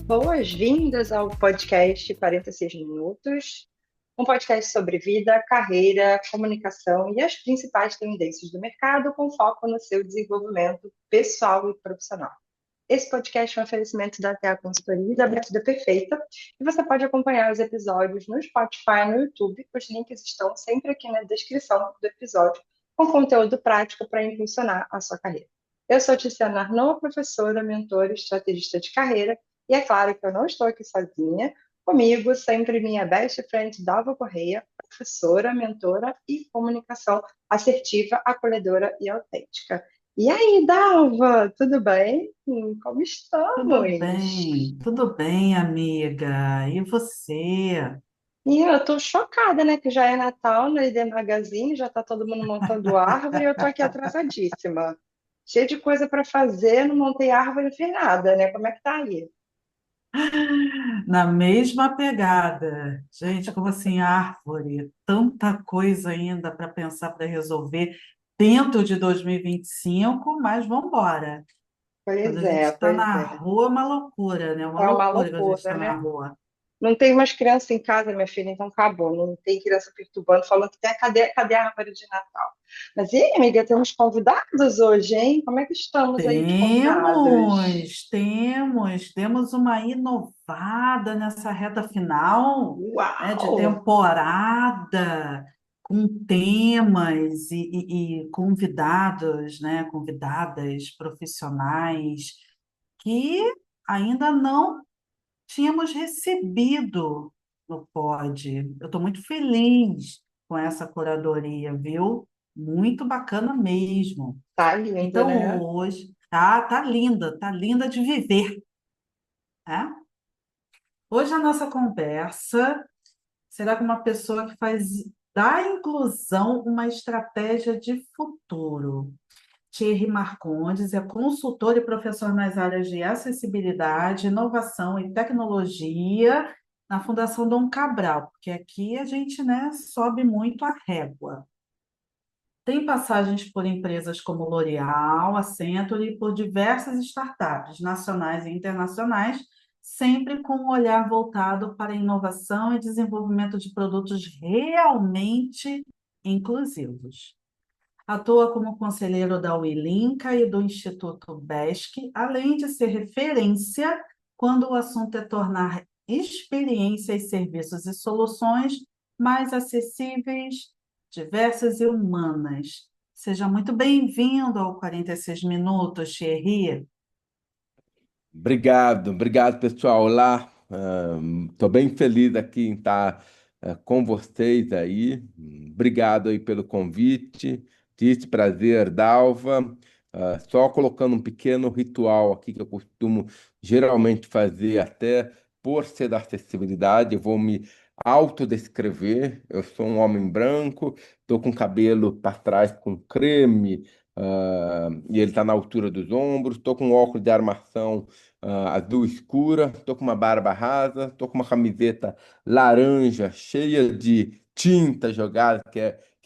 Boas-vindas ao podcast 46 Minutos, um podcast sobre vida, carreira, comunicação e as principais tendências do mercado com foco no seu desenvolvimento pessoal e profissional. Esse podcast é um oferecimento da TA Consultoria e da Batida Perfeita e você pode acompanhar os episódios no Spotify e no YouTube. Os links estão sempre aqui na descrição do episódio com conteúdo prático para impulsionar a sua carreira. Eu sou Tiziana Arnaud, professora, mentora e estrategista de carreira. E é claro que eu não estou aqui sozinha. Comigo, sempre minha best friend Dalva Correia, professora, mentora e comunicação assertiva, acolhedora e autêntica. E aí, Dalva, tudo bem? Como estamos? Tudo bem, amiga. E você? E eu tô chocada, né? Que já é Natal na ID Magazine, já tá todo mundo montando árvore e eu tô aqui atrasadíssima. Cheia de coisa para fazer, não montei árvore, não fiz nada, né? Como é que tá aí? Na mesma pegada. Gente, como assim, árvore? Tanta coisa ainda para pensar, para resolver dentro de 2025, mas vamos embora. Quando Pois a gente é, está pois na é. rua, é uma loucura, né? Uma É uma loucura quando a gente loucura, está na né? rua. Não tem mais criança em casa, minha filha, então acabou. Não tem criança perturbando, falando que tem cadê a árvore de Natal? Mas e aí, amiga, temos convidados hoje, hein? Como é que estamos aí de convidados? Demos uma inovada nessa reta final, né, de Uau! temporada, com temas e convidados, né, convidadas profissionais que ainda não tínhamos recebido no Pod. Eu estou muito feliz com essa curadoria, viu? Muito bacana mesmo. Tá lindo, Então né? hoje tá linda de viver, né? Hoje a nossa conversa será com uma pessoa que faz da inclusão uma estratégia de futuro. Thierry Marcondes é consultor e professor nas áreas de acessibilidade, inovação e tecnologia na Fundação Dom Cabral, porque aqui a gente, né, sobe muito a régua. Tem passagens por empresas como L'Oréal, Accenture e por diversas startups nacionais e internacionais, sempre com um olhar voltado para a inovação e desenvolvimento de produtos realmente inclusivos. Atua como conselheiro da Uelinca e do Instituto BESC, além de ser referência quando o assunto é tornar experiências, serviços e soluções mais acessíveis, diversas e humanas. Seja muito bem-vindo ao 46 Minutos, Thierry. Obrigado, pessoal. Olá, estou bem feliz aqui em estar com vocês aí. Obrigado aí pelo convite. Disse prazer, Dalva. Só colocando um pequeno ritual aqui que eu costumo geralmente fazer, até por ser da acessibilidade, eu vou me autodescrever. Eu sou um homem branco, estou com cabelo para trás com creme, e ele está na altura dos ombros, estou com óculos de armação azul escura, tô com uma barba rasa, tô com uma camiseta laranja cheia de tinta jogada, que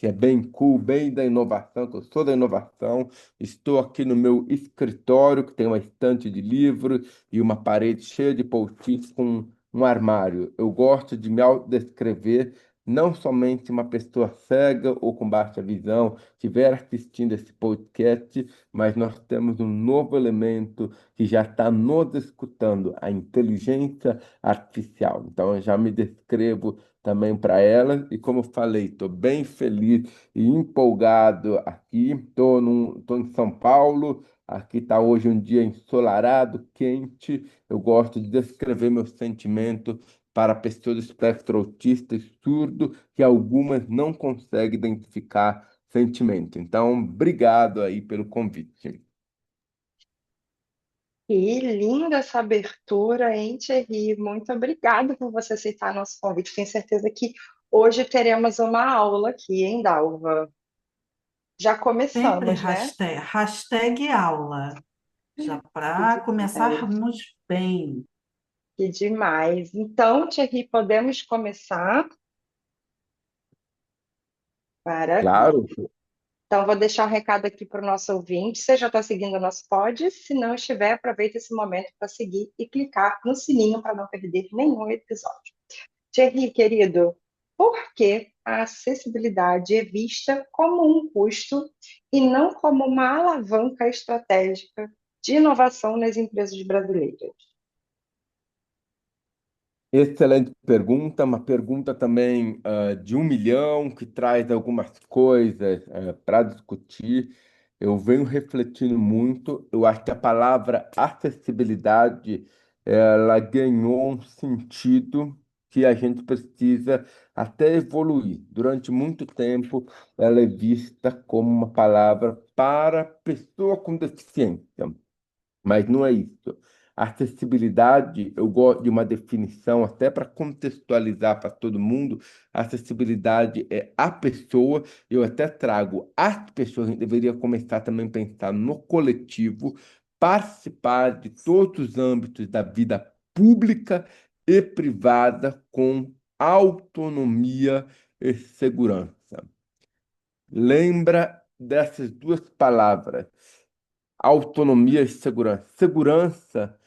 é bem cool, bem da inovação, que eu sou da inovação. Estou aqui no meu escritório, que tem uma estante de livros e uma parede cheia de post-its com um armário. Eu gosto de me descrever não somente uma pessoa cega ou com baixa visão estiver assistindo esse podcast, mas nós temos um novo elemento que já está nos escutando, a inteligência artificial. Então, eu já me descrevo também para ela, e como eu falei, estou bem feliz e empolgado aqui. Tô em São Paulo, aqui está hoje um dia ensolarado, quente. Eu gosto de descrever meu sentimento para pessoas do espectro autista e surdo, que algumas não conseguem identificar sentimento. Então, obrigado aí pelo convite. Que linda essa abertura, hein, Thierry? Muito obrigada por você aceitar nosso convite. Tenho certeza que hoje teremos uma aula aqui, hein, Dalva? Já Sempre começamos, né? hashtag aula, já Que para demais. começarmos bem. Que demais. Então, Thierry, podemos começar? Maravilha. Claro. Então, vou deixar um recado aqui para o nosso ouvinte. Você já está seguindo o nosso pod? Se não estiver, aproveita esse momento para seguir e clicar no sininho para não perder nenhum episódio. Thierry, querido, por que a acessibilidade é vista como um custo e não como uma alavanca estratégica de inovação nas empresas brasileiras? Excelente pergunta, uma pergunta também de 1 milhão, que traz algumas coisas para discutir. Eu venho refletindo muito, eu acho que a palavra acessibilidade ela ganhou um sentido que a gente precisa até evoluir. Durante muito tempo, ela é vista como uma palavra para pessoa com deficiência. Mas não é isso. Acessibilidade, eu gosto de uma definição, até para contextualizar para todo mundo. Acessibilidade é a pessoa, eu até trago as pessoas, a gente deveria começar também a pensar no coletivo, participar de todos os âmbitos da vida pública e privada com autonomia e segurança. Lembra dessas duas palavras, autonomia e segurança. Segurança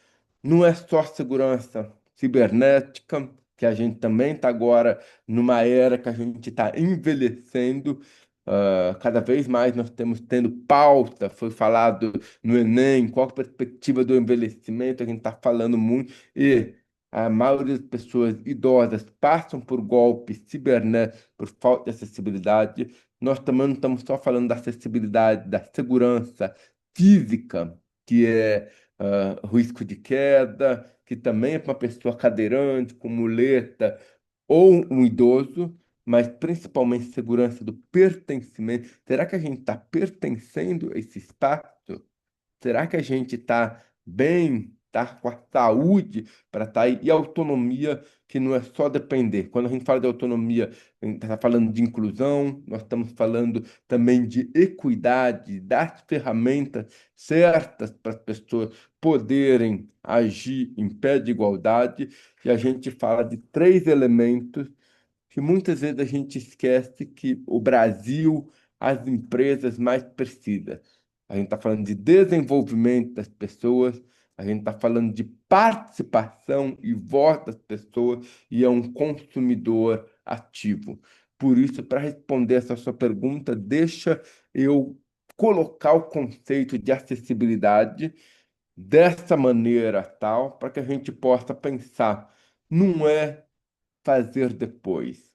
não é só segurança cibernética, que a gente também está agora numa era que a gente está envelhecendo. Cada vez mais nós temos tendo pauta, foi falado no Enem, qual a perspectiva do envelhecimento, a gente está falando muito, e a maioria das pessoas idosas passam por golpes cibernéticos por falta de acessibilidade. Nós também não estamos só falando da acessibilidade, da segurança física, que é risco de queda, que também é para uma pessoa cadeirante, com muleta, ou um idoso, mas principalmente segurança do pertencimento. Será que a gente está pertencendo a esse espaço? Será que a gente está bem, está com a saúde para estar aí? E a autonomia, que não é só depender. Quando a gente fala de autonomia, a gente está falando de inclusão, nós estamos falando também de equidade, das ferramentas certas para as pessoas poderem agir em pé de igualdade. E a gente fala de três elementos que muitas vezes a gente esquece que o Brasil, as empresas mais precisam. A gente está falando de desenvolvimento das pessoas, a gente está falando de participação e voz das pessoas e é um consumidor ativo. Por isso, para responder essa sua pergunta, deixa eu colocar o conceito de acessibilidade dessa maneira tal, para que a gente possa pensar, não é fazer depois.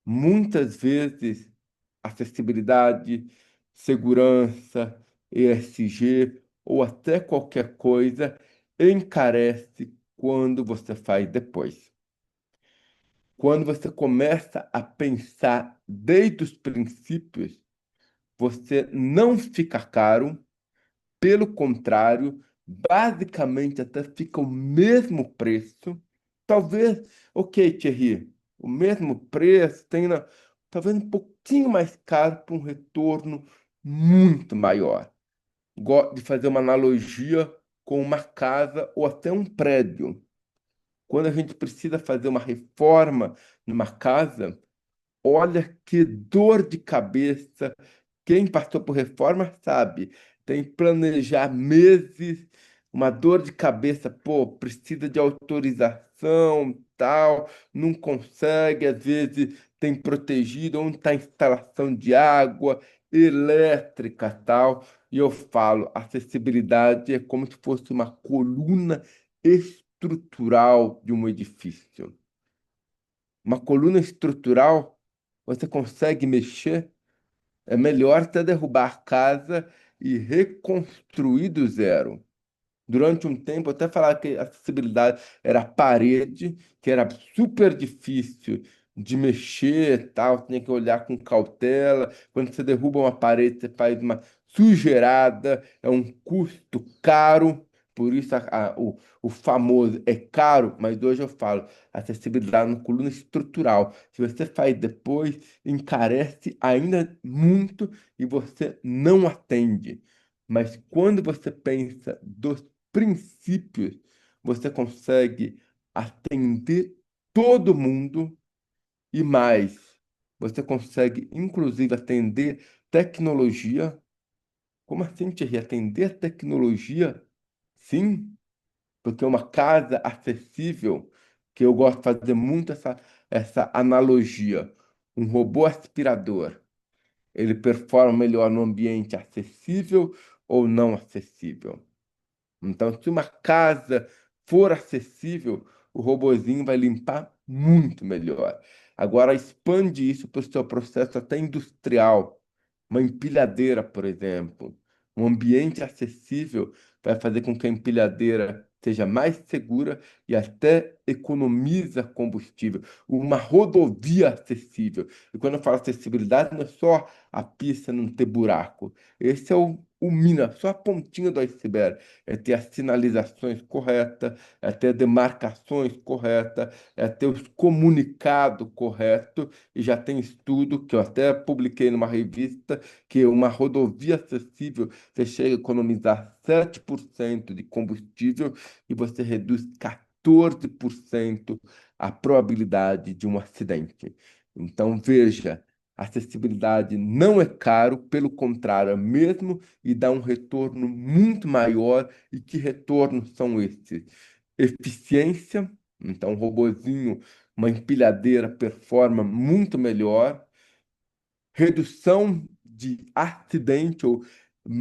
Muitas vezes, acessibilidade, segurança, ESG ou até qualquer coisa encarece quando você faz depois. Quando você começa a pensar desde os princípios, você não fica caro, pelo contrário, basicamente até fica o mesmo preço. Talvez, ok, Thierry, o mesmo preço, talvez um pouquinho mais caro para um retorno muito maior. Gosto de fazer uma analogia com uma casa ou até um prédio. Quando a gente precisa fazer uma reforma numa casa, olha que dor de cabeça. Quem passou por reforma sabe. Tem que planejar meses, uma dor de cabeça, pô, precisa de autorização, tal, não consegue, às vezes tem protegido, onde está a instalação de água, elétrica, tal. E eu falo, acessibilidade é como se fosse uma coluna estrutural de um edifício. Uma coluna estrutural, você consegue mexer, é melhor até derrubar a casa e reconstruir do zero. Durante um tempo, eu até falava que a acessibilidade era a parede, que era super difícil de mexer, e tal, tinha que olhar com cautela. Quando você derruba uma parede, você faz uma sujeirada, é um custo caro, por isso o famoso é caro, mas hoje eu falo acessibilidade na coluna estrutural. Se você faz depois, encarece ainda muito e você não atende. Mas quando você pensa dos princípios, você consegue atender todo mundo e mais. você consegue, inclusive, atender tecnologia. Como assim, Thierry? Atender tecnologia? Sim, porque uma casa acessível, que eu gosto de fazer muito essa analogia. Um robô aspirador, ele performa melhor no ambiente acessível ou não acessível? Então, se uma casa for acessível, o robozinho vai limpar muito melhor. Agora, expande isso para o seu processo até industrial. Uma empilhadeira, por exemplo. Um ambiente acessível vai fazer com que a empilhadeira seja mais segura e até economiza combustível. Uma rodovia acessível. E quando eu falo acessibilidade, não é só a pista não ter buraco. Esse é o mina, só a pontinha do iceberg. É ter as sinalizações corretas, é ter demarcações corretas, é ter os comunicados corretos. E já tem estudo que eu até publiquei numa revista que uma rodovia acessível você chega a economizar 7% de combustível e você reduz 14% a probabilidade de um acidente. Então, veja, acessibilidade não é caro, pelo contrário, é mesmo e dá um retorno muito maior. E que retornos são esses? Eficiência, então, um robozinho, uma empilhadeira performa muito melhor. Redução de acidente ou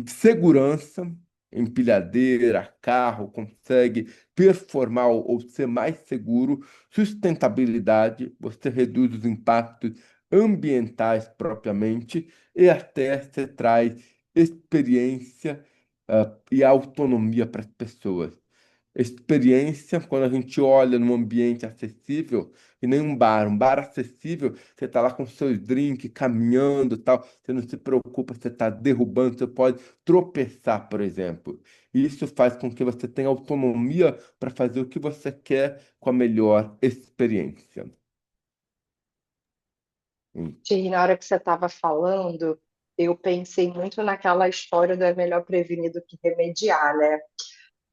segurança, empilhadeira, carro, consegue performar ou ser mais seguro. Sustentabilidade, você reduz os impactos ambientais propriamente e até você traz experiência, e autonomia para as pessoas. Experiência, quando a gente olha num ambiente acessível, e nem um bar acessível, você está lá com seus drinks, caminhando, tal, você não se preocupa, você está derrubando, você pode tropeçar, por exemplo. Isso faz com que você tenha autonomia para fazer o que você quer com a melhor experiência. Hum. Thierry, na hora que você estava falando, eu pensei muito naquela história do é melhor prevenir do que remediar, né?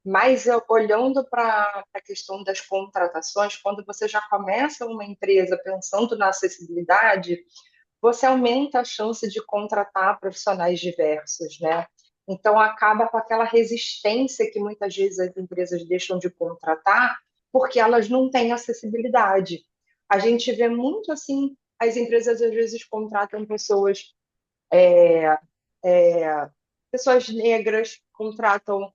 Mas olhando para a questão das contratações, quando você já começa uma empresa pensando na acessibilidade, você aumenta a chance de contratar profissionais diversos, né? Então acaba com aquela resistência que muitas vezes as empresas deixam de contratar porque elas não têm acessibilidade. A gente vê muito assim, as empresas às vezes contratam é, pessoas negras, contratam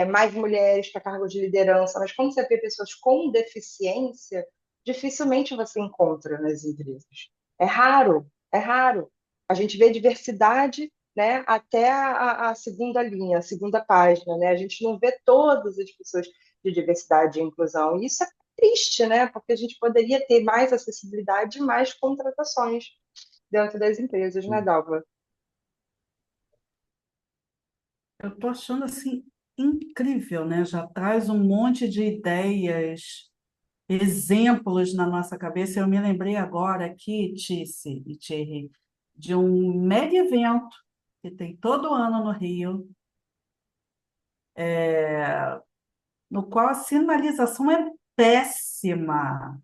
mais mulheres para cargos de liderança, mas quando você vê pessoas com deficiência, dificilmente você encontra nas empresas. É raro, é raro. A gente vê diversidade, né, até a segunda linha, a segunda página, né? A gente não vê todas as pessoas de diversidade e inclusão. E isso é triste, né? Porque a gente poderia ter mais acessibilidade e mais contratações dentro das empresas, né, Dalva? Eu estou achando assim incrível, né? Já traz um monte de ideias, exemplos na nossa cabeça. Eu me lembrei agora aqui, Tice e Thierry, de um mega evento que tem todo ano no Rio, no qual a sinalização é péssima.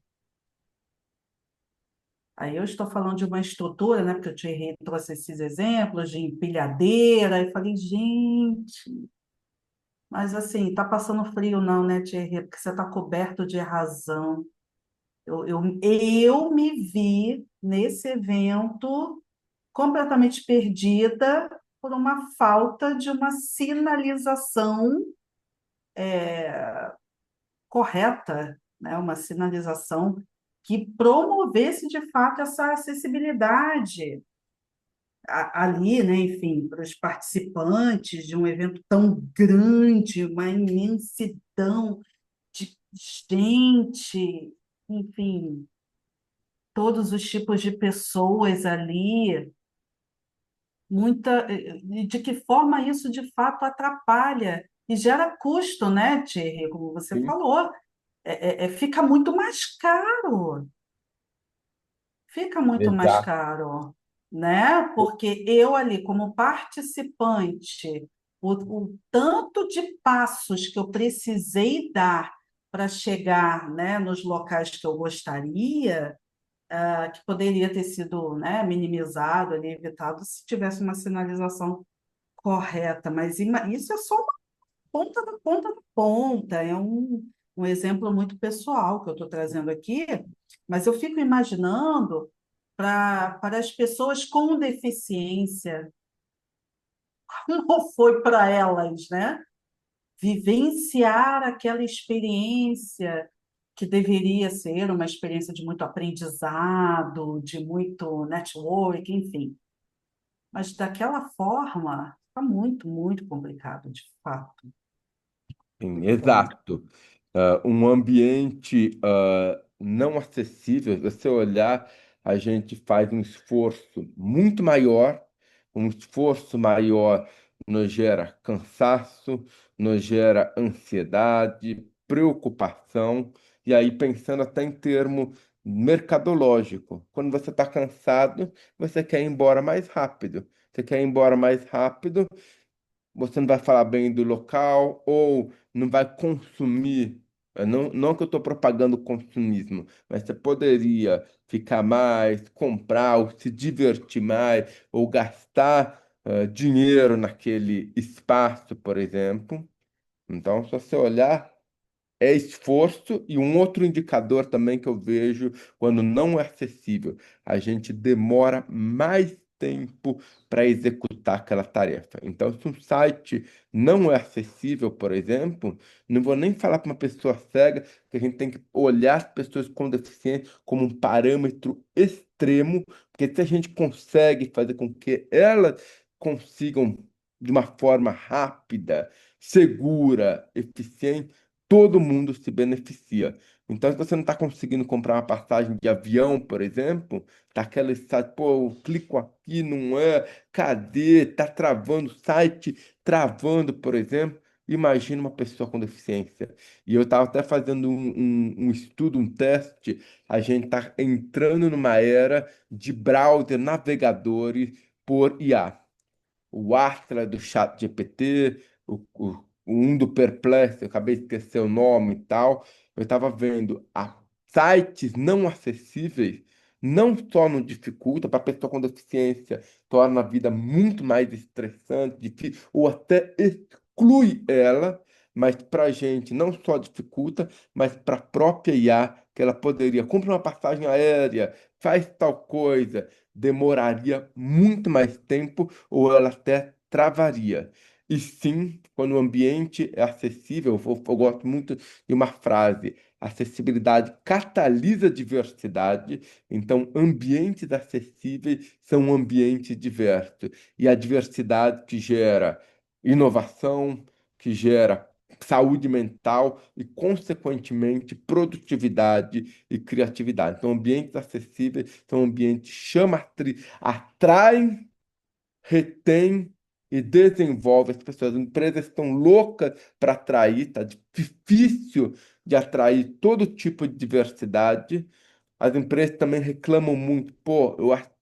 Aí eu estou falando de uma estrutura, né? Porque o Thierry trouxe esses exemplos de empilhadeira. Eu falei, gente, mas assim, tá passando frio não, né, Thierry? Porque você está coberto de razão. Eu me vi nesse evento completamente perdida por uma falta de uma sinalização correta, né? Uma sinalização que promovesse de fato essa acessibilidade ali, né? Enfim, para os participantes de um evento tão grande, uma imensidão de gente, enfim, todos os tipos de pessoas ali, e de que forma isso de fato atrapalha e gera custo, né, Thierry? Como você Sim, falou, fica muito mais caro, fica muito mais exato. caro, né? Porque eu ali, como participante, o tanto de passos que eu precisei dar para chegar, né, nos locais que eu gostaria, que poderia ter sido, né, minimizado ali, evitado, se tivesse uma sinalização correta. Mas isso é só uma ponta da ponta da ponta, é um exemplo muito pessoal que eu estou trazendo aqui, mas eu fico imaginando para as pessoas com deficiência, como foi para elas, né? Vivenciar aquela experiência que deveria ser uma experiência de muito aprendizado, de muito network, enfim. Mas daquela forma, está muito, muito complicado, de fato. Sim, exato. Um ambiente não acessível, se você olhar, a gente faz um esforço muito maior, um esforço maior nos gera cansaço, nos gera ansiedade, preocupação, e aí pensando até em termo mercadológico, quando você está cansado, você quer ir embora mais rápido. Você quer ir embora mais rápido, você não vai falar bem do local ou não vai consumir. Não, não que eu estou propagando consumismo, mas você poderia ficar mais, comprar, ou se divertir mais, ou gastar dinheiro naquele espaço, por exemplo. Então, se você olhar, é esforço e um outro indicador também que eu vejo quando não é acessível, a gente demora mais tempo para executar aquela tarefa. Então, se um site não é acessível, por exemplo, não vou nem falar para uma pessoa cega que a gente tem que olhar as pessoas com deficiência como um parâmetro extremo, porque se a gente consegue fazer com que elas consigam de uma forma rápida, segura, eficiente, todo mundo se beneficia. Então, se você não está conseguindo comprar uma passagem de avião, por exemplo, tá aquela site, pô, eu clico aqui, não é, cadê? Tá travando o site, travando, por exemplo. Imagina uma pessoa com deficiência. E eu estava até fazendo um estudo, um teste. A gente está entrando numa era de browser, navegadores por IA, o Astra do ChatGPT, um do Perplexo, eu acabei de esquecer o nome e tal. Eu estava vendo sites não acessíveis, não só não dificulta, para pessoa com deficiência, torna a vida muito mais estressante, difícil, ou até exclui ela, mas para a gente não só dificulta, mas para a própria IA, que ela poderia comprar uma passagem aérea, faz tal coisa, demoraria muito mais tempo ou ela até travaria. E sim, quando o ambiente é acessível, eu gosto muito de uma frase: acessibilidade catalisa a diversidade, então ambientes acessíveis são ambientes diversos. E a diversidade que gera inovação, que gera saúde mental e, consequentemente, produtividade e criatividade. Então, ambientes acessíveis são ambientes atraem, retém e desenvolve as pessoas. As empresas estão loucas para atrair, tá difícil de atrair todo tipo de diversidade. As empresas também reclamam muito, pô,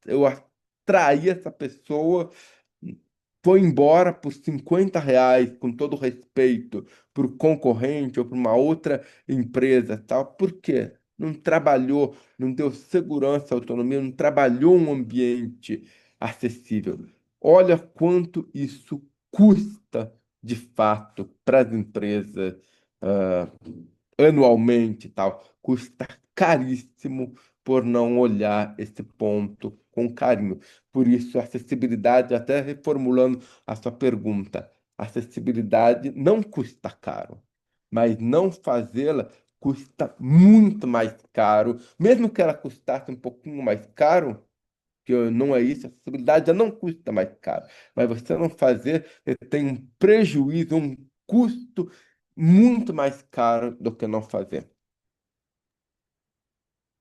eu atraí essa pessoa, foi embora por R$ 50, com todo respeito, para o concorrente ou para uma outra empresa, tal. Por quê? Não trabalhou, não deu segurança, autonomia, não trabalhou um ambiente acessível. Olha quanto isso custa de fato para as empresas, ah, anualmente, e tal. Custa caríssimo por não olhar esse ponto com carinho. Por isso, acessibilidade, até reformulando a sua pergunta, acessibilidade não custa caro, mas não fazê-la custa muito mais caro, mesmo que ela custasse um pouquinho mais caro, que não é isso, a acessibilidade já não custa mais caro, mas você não fazer, você tem um prejuízo, um custo muito mais caro do que não fazer.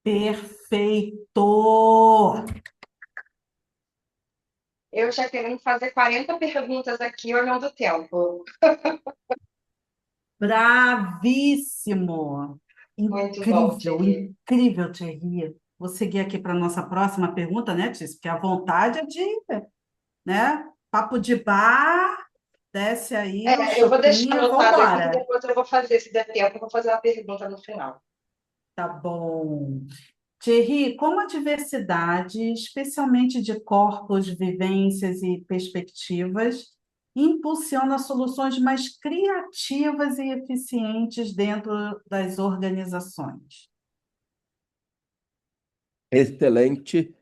Perfeito! Eu já querendo fazer 40 perguntas aqui olhando o tempo. Bravíssimo! Muito bom, Incrível, Thierry. incrível, Thierry. Vou seguir aqui para a nossa próxima pergunta, né, Tícia? Porque a vontade é de, né? Papo de bar, desce aí o Eu vou deixar chopinho, anotado aqui que vambora. depois eu vou fazer, se der tempo, eu vou fazer uma pergunta no final. Tá bom. Thierry, como a diversidade, especialmente de corpos, vivências e perspectivas, impulsiona soluções mais criativas e eficientes dentro das organizações? Excelente.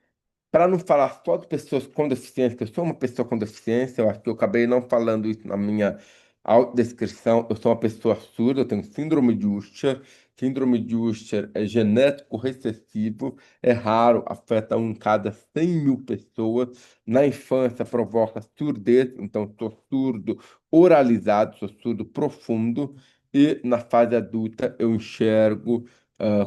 Para não falar só de pessoas com deficiência, que eu sou uma pessoa com deficiência, eu acho que eu acabei não falando isso na minha autodescrição. Eu sou uma pessoa surda, eu tenho síndrome de Usher. Síndrome de Usher é genético recessivo, é raro, afeta um em cada 100 mil pessoas. Na infância provoca surdez, então sou surdo oralizado, sou surdo profundo. E na fase adulta eu enxergo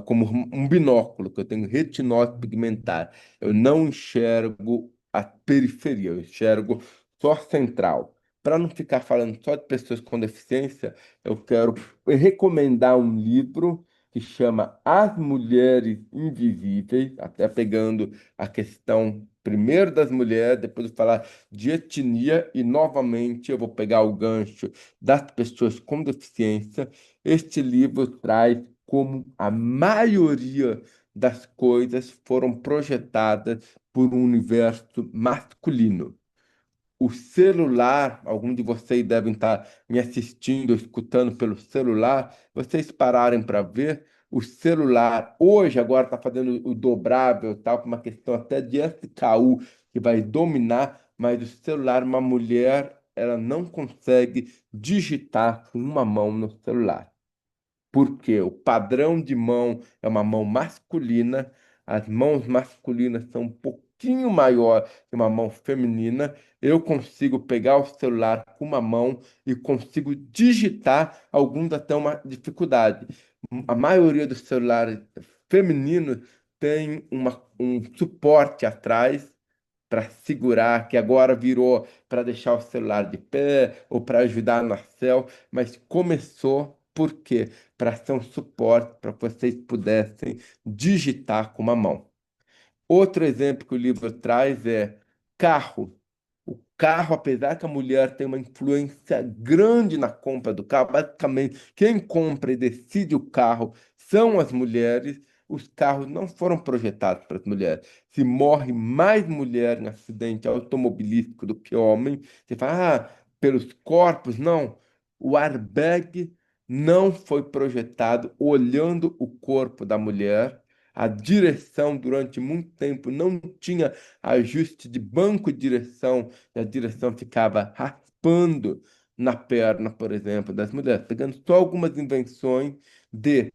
como um binóculo, que eu tenho retinose pigmentar. Eu não enxergo a periferia, eu enxergo só a central. Para não ficar falando só de pessoas com deficiência, eu quero recomendar um livro que chama As Mulheres Invisíveis, até pegando a questão primeiro das mulheres, depois eu falar de etnia e novamente eu vou pegar o gancho das pessoas com deficiência. Este livro traz como a maioria das coisas foram projetadas por um universo masculino. O celular, alguns de vocês devem estar me assistindo, escutando pelo celular. Vocês pararem para ver, o celular hoje agora está fazendo o dobrável, tal, com uma questão até de SKU que vai dominar, mas o celular, uma mulher, ela não consegue digitar com uma mão no celular. Porque o padrão de mão é uma mão masculina, as mãos masculinas são um pouquinho maior que uma mão feminina. Eu consigo pegar o celular com uma mão e consigo digitar, alguns até uma dificuldade. A maioria dos celulares femininos tem um suporte atrás para segurar, que agora virou para deixar o celular de pé ou para ajudar no céu, mas começou por quê? Para ser um suporte para que vocês pudessem digitar com uma mão. Outro exemplo que o livro traz é carro. O carro, apesar que a mulher tem uma influência grande na compra do carro, basicamente quem compra e decide o carro são as mulheres. Os carros não foram projetados para as mulheres. Se morre mais mulher em acidente automobilístico do que homem, você fala, pelos corpos, não. O airbag não foi projetado olhando o corpo da mulher. A direção, durante muito tempo, não tinha ajuste de banco de direção, e a direção ficava raspando na perna, por exemplo, das mulheres, pegando só algumas invenções de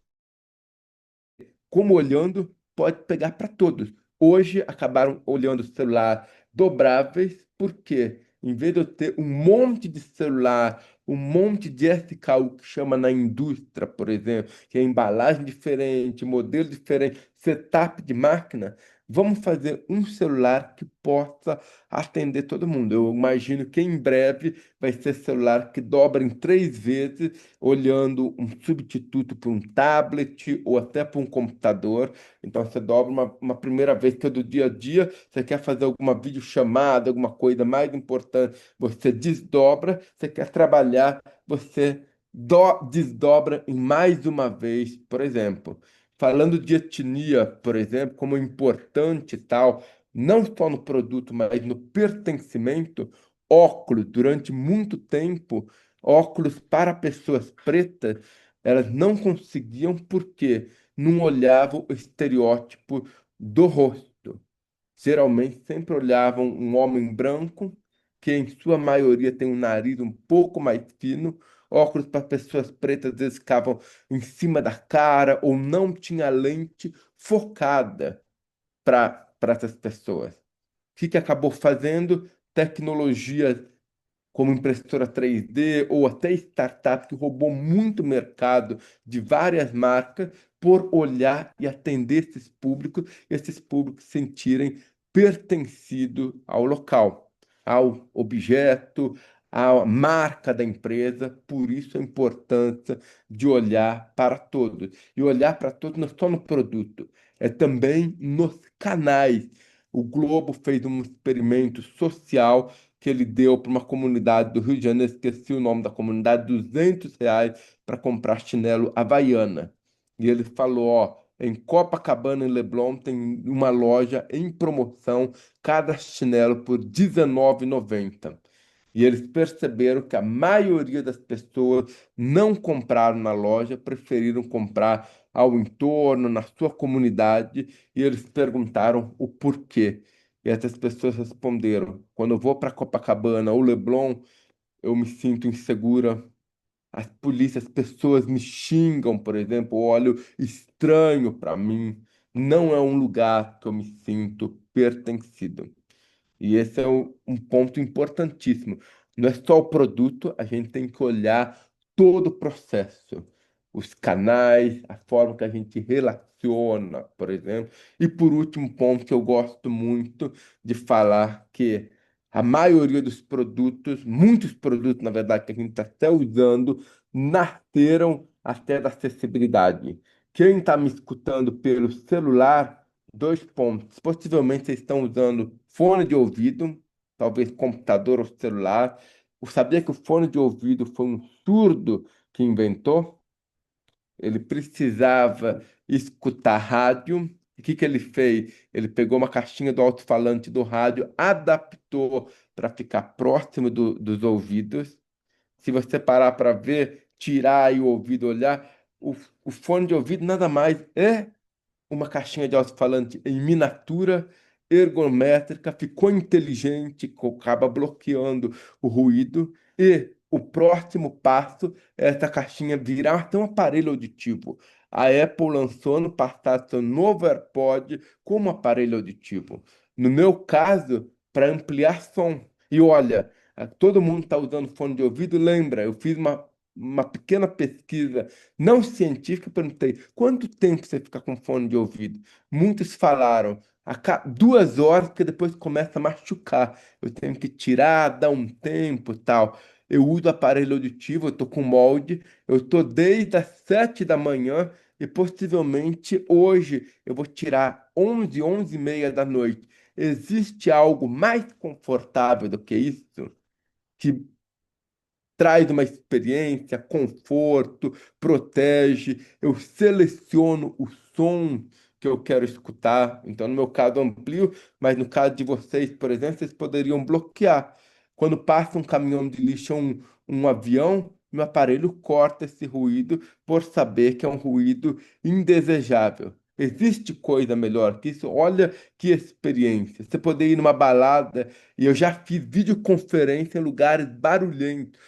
como olhando pode pegar para todos. Hoje acabaram olhando o celular dobráveis, porque em vez de eu ter um monte de celular, um monte de SKU que chama na indústria, por exemplo, que é embalagem diferente, modelo diferente, setup de máquina, vamos fazer um celular que possa atender todo mundo. Eu imagino que em breve vai ser celular que dobra em 3 vezes olhando um substituto para um tablet ou até para um computador. Então, você dobra uma primeira vez que é do dia a dia, você quer fazer alguma videochamada, alguma coisa mais importante, você desdobra, você quer trabalhar, você desdobra em mais uma vez, por exemplo. Falando de etnia, por exemplo, como é importante e tal, não só no produto, mas no pertencimento, óculos, durante muito tempo, óculos para pessoas pretas, elas não conseguiam porque não olhavam o estereótipo do rosto. Geralmente sempre olhavam um homem branco, que em sua maioria tem um nariz um pouco mais fino, óculos para pessoas pretas às vezes ficavam em cima da cara ou não tinha lente focada para essas pessoas. O que acabou fazendo? Tecnologia como impressora 3D ou até startup que roubou muito mercado de várias marcas por olhar e atender esses públicos sentirem pertencido ao local, ao objeto, à marca da empresa. Por isso a importância de olhar para todos. E olhar para todos não só no produto, é também nos canais. O Globo fez um experimento social que ele deu para uma comunidade do Rio de Janeiro, esqueci o nome da comunidade, R$ 200 para comprar chinelo Havaiana. E ele falou, ó, em Copacabana e Leblon tem uma loja em promoção, cada chinelo por R$ 19,90. E eles perceberam que a maioria das pessoas não compraram na loja, preferiram comprar ao entorno, na sua comunidade, e eles perguntaram o porquê. E essas pessoas responderam: quando eu vou para Copacabana ou Leblon, eu me sinto insegura. As polícias, as pessoas me xingam, por exemplo, olho estranho para mim. Não é um lugar que eu me sinto pertencido. E esse é um ponto importantíssimo. Não é só o produto, a gente tem que olhar todo o processo, os canais, a forma que a gente relaciona, por exemplo. E por último ponto que eu gosto muito de falar que a maioria dos produtos, muitos produtos, na verdade, que a gente está até usando, nasceram até da acessibilidade. Quem está me escutando pelo celular, dois pontos. Possivelmente vocês estão usando fone de ouvido, talvez computador ou celular. Sabia que o fone de ouvido foi um surdo que inventou? Ele precisava escutar rádio. E o que que ele fez? Ele pegou uma caixinha do alto-falante do rádio, adaptou para ficar próximo dos ouvidos. Se você parar para ver, tirar aí o ouvido, olhar, o, o fone de ouvido nada mais é uma caixinha de alto-falante em miniatura, ergométrica, ficou inteligente, acaba bloqueando o ruído. E o próximo passo é essa caixinha virar até um aparelho auditivo. A Apple lançou no passado seu novo AirPod como aparelho auditivo. No meu caso, para ampliar som. E olha, todo mundo está usando fone de ouvido. Lembra, eu fiz uma pequena pesquisa não científica, eu perguntei quanto tempo você fica com fone de ouvido. Muitos falaram 2 horas, porque depois começa a machucar. Eu tenho que tirar, dar um tempo, tal. Eu uso aparelho auditivo, eu estou com molde, eu estou desde as 7 da manhã e possivelmente hoje eu vou tirar 11, 11h30 da noite. Existe algo mais confortável do que isso? Que traz uma experiência, conforto, protege. Eu seleciono o som que eu quero escutar. Então, no meu caso, eu amplio, mas no caso de vocês, por exemplo, vocês poderiam bloquear. Quando passa um caminhão de lixo ou um avião, meu aparelho corta esse ruído por saber que é um ruído indesejável. Existe coisa melhor que isso? Olha que experiência. Você poder ir numa balada, e eu já fiz videoconferência em lugares barulhentos.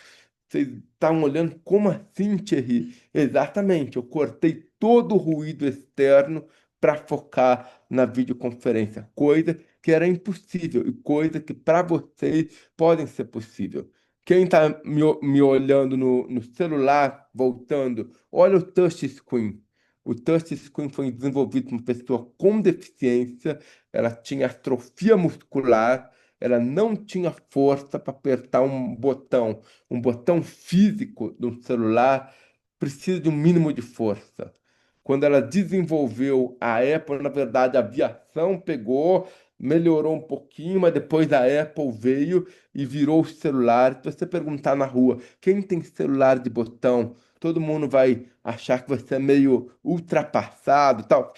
Vocês estavam olhando como assim, Thierry? Exatamente, eu cortei todo o ruído externo para focar na videoconferência, coisa que era impossível e coisa que para vocês podem ser possível. Quem está me olhando no celular, voltando, olha o touchscreen. O touchscreen foi desenvolvido por uma pessoa com deficiência, ela tinha atrofia muscular, ela não tinha força para apertar um botão físico de um celular precisa de um mínimo de força. Quando ela desenvolveu a Apple, na verdade, a aviação pegou, melhorou um pouquinho, mas depois a Apple veio e virou o celular. Se você perguntar na rua, quem tem celular de botão, todo mundo vai achar que você é meio ultrapassado, tal.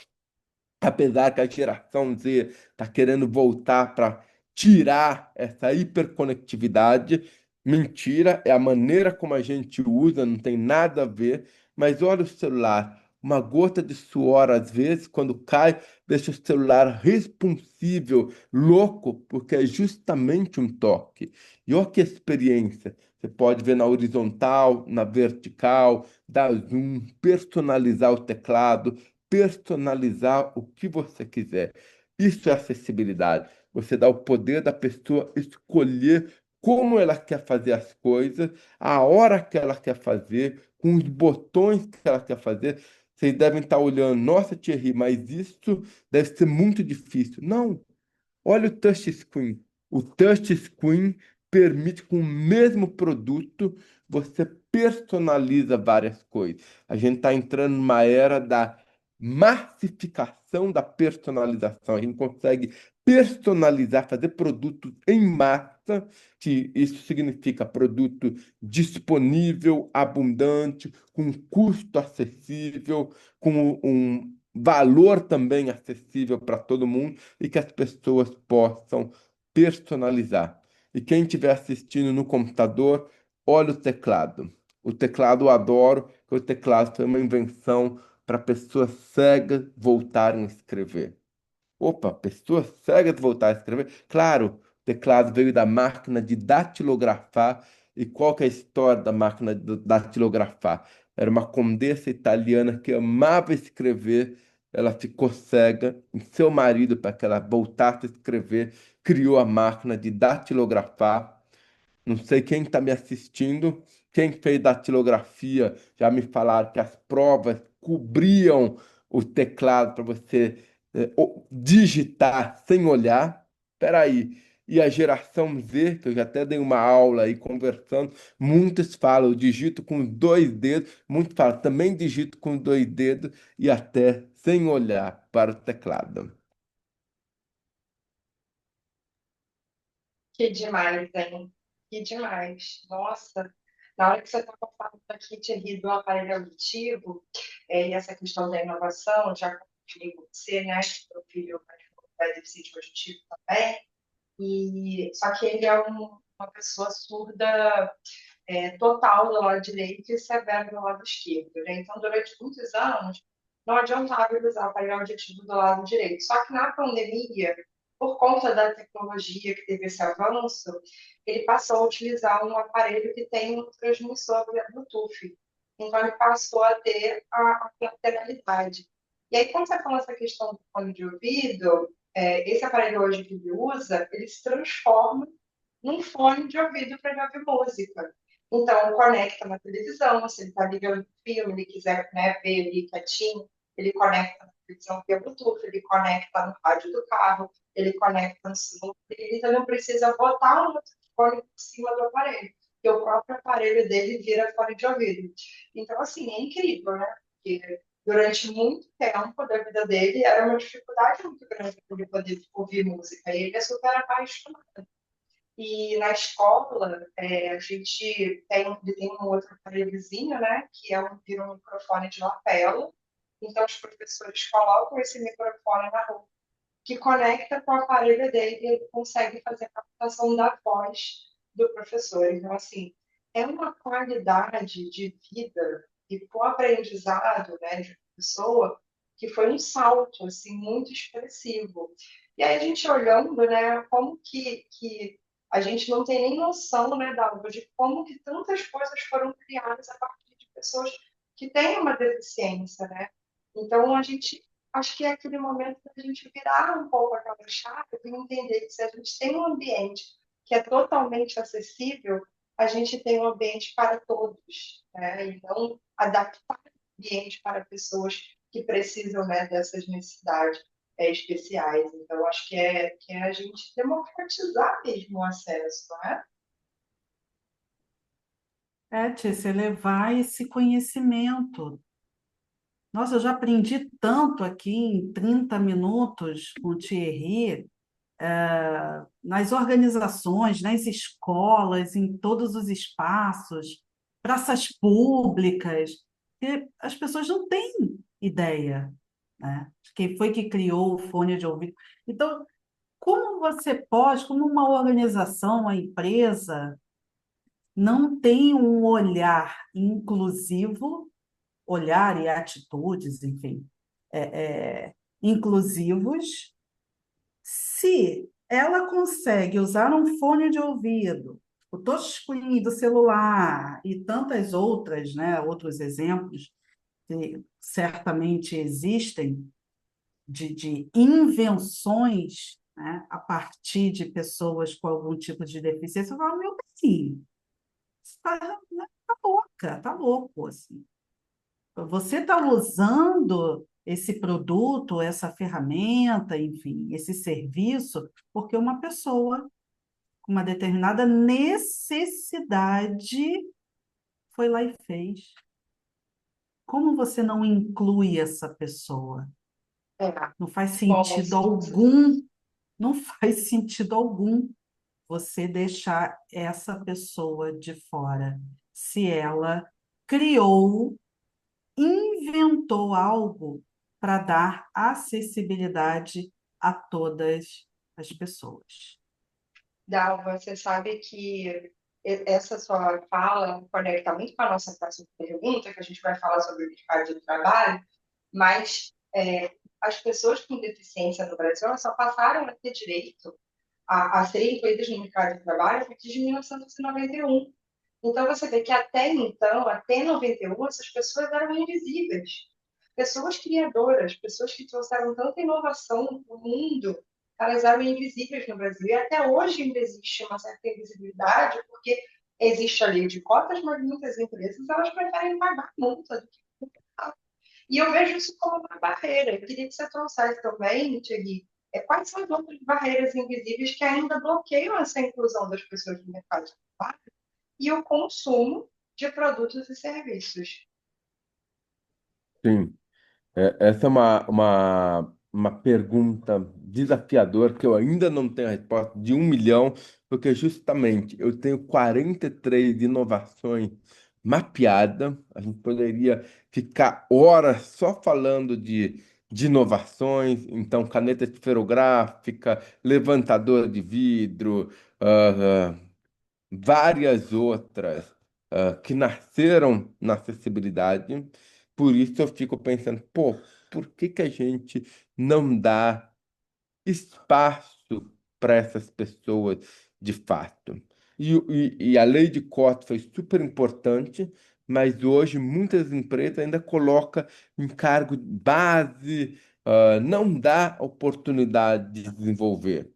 Apesar que a geração Z está querendo voltar para tirar essa hiperconectividade, mentira, é a maneira como a gente usa, não tem nada a ver. Mas olha o celular, uma gota de suor, às vezes, quando cai, deixa o celular responsível, louco, porque é justamente um toque. E olha que experiência. Você pode ver na horizontal, na vertical, dar zoom, personalizar o teclado, personalizar o que você quiser. Isso é acessibilidade. Você dá o poder da pessoa escolher como ela quer fazer as coisas, a hora que ela quer fazer, com os botões que ela quer fazer. Vocês devem estar olhando, nossa, Thierry, mas isso deve ser muito difícil. Não, olha o touchscreen. O touchscreen permite, com o mesmo produto, você personaliza várias coisas. A gente está entrando numa era da massificação da personalização. A gente consegue personalizar, fazer produtos em massa, que isso significa produto disponível, abundante, com custo acessível, com valor também acessível para todo mundo e que as pessoas possam personalizar. E quem estiver assistindo no computador, olha o teclado. O teclado eu adoro, porque o teclado foi uma invenção para pessoas cegas voltarem a escrever. Opa, pessoas cegas voltar a escrever? Claro, o teclado veio da máquina de datilografar. E qual que é a história da máquina de datilografar? Era uma condessa italiana que amava escrever, ela ficou cega, e seu marido, para que ela voltasse a escrever, criou a máquina de datilografar. Não sei quem está me assistindo, quem fez datilografia, já me falaram que as provas cobriam o teclado para você digitar sem olhar. Espera aí. E a geração Z, que eu já até dei uma aula aí conversando, muitos falam, eu digito com os dois dedos, muitos falam, também digito com os dois dedos e até sem olhar para o teclado. Que demais, hein? Que demais. Nossa, na hora que você estava falando aqui, Thierry, do aparelho auditivo, e essa questão da inovação, já compartilhei com você, né? Que meu filho mais novo é deficiente auditivo também, e só que ele é uma pessoa surda total do lado direito e severo do lado esquerdo, né? Então, durante muitos anos, não adiantava ele usar o aparelho auditivo do lado direito. Só que na pandemia, por conta da tecnologia que teve esse avanço, ele passou a utilizar um aparelho que tem um transmissor via Bluetooth. Então, ele passou a ter a lateralidade. E aí, quando você fala essa questão do fone de ouvido, esse aparelho hoje que ele usa, ele se transforma num fone de ouvido para ele ouvir música. Então, conecta na televisão, se ele está ligando o filme, ele quiser, né, ver ali quietinho, ele conecta na televisão via Bluetooth, ele conecta no rádio do carro, ele conecta no celular, ele então não precisa botar um outro fone por cima do aparelho, porque o próprio aparelho dele vira fone de ouvido. Então, assim, é incrível, né? Porque durante muito tempo da vida dele era uma dificuldade muito grande para ele poder ouvir música, e ele é super apaixonado. E na escola, a gente tem um outro aparelhozinho, né, que vira um microfone de lapela. Então, os professores colocam esse microfone na roupa, que conecta com o aparelho dele e ele consegue fazer a captação da voz do professor. Então, assim, é uma qualidade de vida e com o aprendizado, né, de uma pessoa que foi um salto, assim, muito expressivo. E aí a gente olhando, né, como que a gente não tem nem noção, né, Dalva, de como que tantas coisas foram criadas a partir de pessoas que têm uma deficiência, né? Então, a gente acho que é aquele momento da gente virar um pouco aquela chave e entender que se a gente tem um ambiente que é totalmente acessível, a gente tem um ambiente para todos, né? Então, adaptar o ambiente para pessoas que precisam, né, dessas necessidades especiais. Então, acho que é a gente democratizar mesmo o acesso, não é? Tia, você levar esse conhecimento. Nossa, eu já aprendi tanto aqui em 30 minutos com o Thierry, nas organizações, nas escolas, em todos os espaços, praças públicas, que as pessoas não têm ideia, né, de quem foi que criou o fone de ouvido. Então, como você pode, como uma organização, uma empresa, não tem um olhar inclusivo, olhar e atitudes, enfim, inclusivos, se ela consegue usar um fone de ouvido, o touchscreen do celular e tantas outras, né, outros exemplos que certamente existem de invenções, né, a partir de pessoas com algum tipo de deficiência, eu falo, meu bem, você tá louca, tá louco, assim. Você está usando esse produto, essa ferramenta, enfim, esse serviço, porque uma pessoa com uma determinada necessidade foi lá e fez. Como você não inclui essa pessoa? É, Não faz como sentido se algum, não faz sentido algum você deixar essa pessoa de fora, se ela criou, inventou algo para dar acessibilidade a todas as pessoas. Dalva, você sabe que essa sua fala conecta muito com a nossa próxima pergunta, que a gente vai falar sobre o mercado de trabalho, mas as pessoas com deficiência no Brasil elas só passaram a ter direito a serem incluídas no mercado de trabalho a partir de 1991. Então, você vê que até então, até 91, essas pessoas eram invisíveis. Pessoas criadoras, pessoas que trouxeram tanta inovação para o mundo, elas eram invisíveis no Brasil. E até hoje ainda existe uma certa invisibilidade, porque existe a lei de cotas, mas muitas empresas elas preferem pagar multa do que pagar. E eu vejo isso como uma barreira. Eu queria que você trouxesse também, Thierry, quais são as outras barreiras invisíveis que ainda bloqueiam essa inclusão das pessoas no mercado de trabalho e o consumo de produtos e serviços. Sim. Essa é uma pergunta desafiadora que eu ainda não tenho a resposta de 1 milhão, porque justamente eu tenho 43 inovações mapeadas. A gente poderia ficar horas só falando de inovações, então caneta esferográfica, levantador de vidro, várias outras que nasceram na acessibilidade. Por isso eu fico pensando, pô, por que que a gente não dá espaço para essas pessoas de fato? E a lei de cotas foi super importante, mas hoje muitas empresas ainda colocam em cargo de base, não dá oportunidade de desenvolver.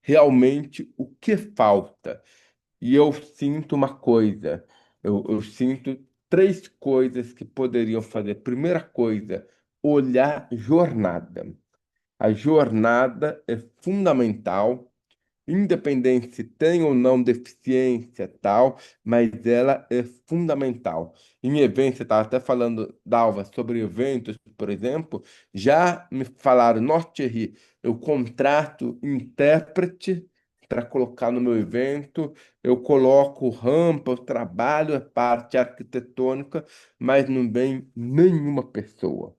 Realmente, o que falta? E eu sinto uma coisa, eu sinto três coisas que poderiam fazer. Primeira coisa, olhar jornada. A jornada é fundamental, independente se tem ou não deficiência tal, mas ela é fundamental. Em eventos, você estava até falando, Dalva, sobre eventos, por exemplo, já me falaram, nossa, Thierry, eu contrato intérprete para colocar no meu evento, eu coloco rampa, eu trabalho a parte arquitetônica, mas não vem nenhuma pessoa.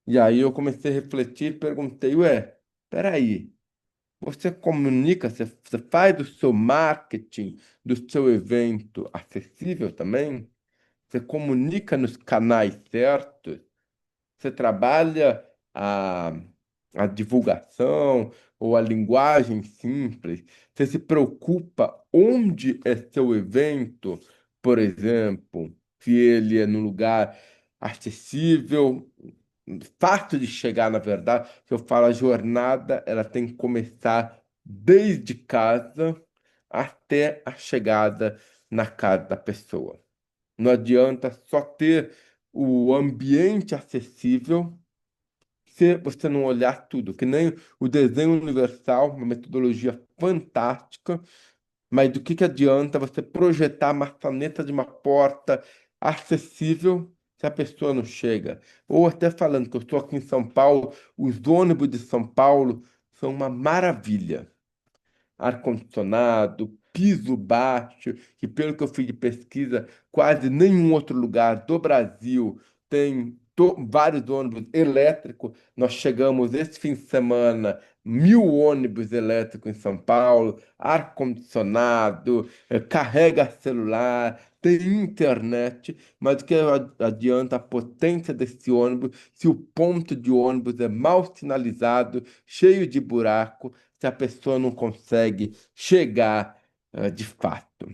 E aí eu comecei a refletir e perguntei, ué, peraí, você comunica, você faz o seu marketing do seu evento acessível também? Você comunica nos canais certos? Você trabalha a divulgação ou a linguagem simples? Você se preocupa onde é seu evento, por exemplo, se ele é num lugar acessível, fácil de chegar, na verdade. Se eu falo a jornada, ela tem que começar desde casa até a chegada na casa da pessoa. Não adianta só ter o ambiente acessível se você não olhar tudo, que nem o desenho universal, uma metodologia fantástica, mas do que adianta você projetar a maçaneta de uma porta acessível se a pessoa não chega? Ou até falando que eu estou aqui em São Paulo, os ônibus de São Paulo são uma maravilha, ar-condicionado, piso baixo, que pelo que eu fiz de pesquisa, quase nenhum outro lugar do Brasil tem vários ônibus elétricos. Nós chegamos esse fim de semana, 1.000 ônibus elétricos em São Paulo, ar-condicionado, carrega celular, tem internet, mas o que adianta a potência desse ônibus se o ponto de ônibus é mal sinalizado, cheio de buraco, se a pessoa não consegue chegar, de fato.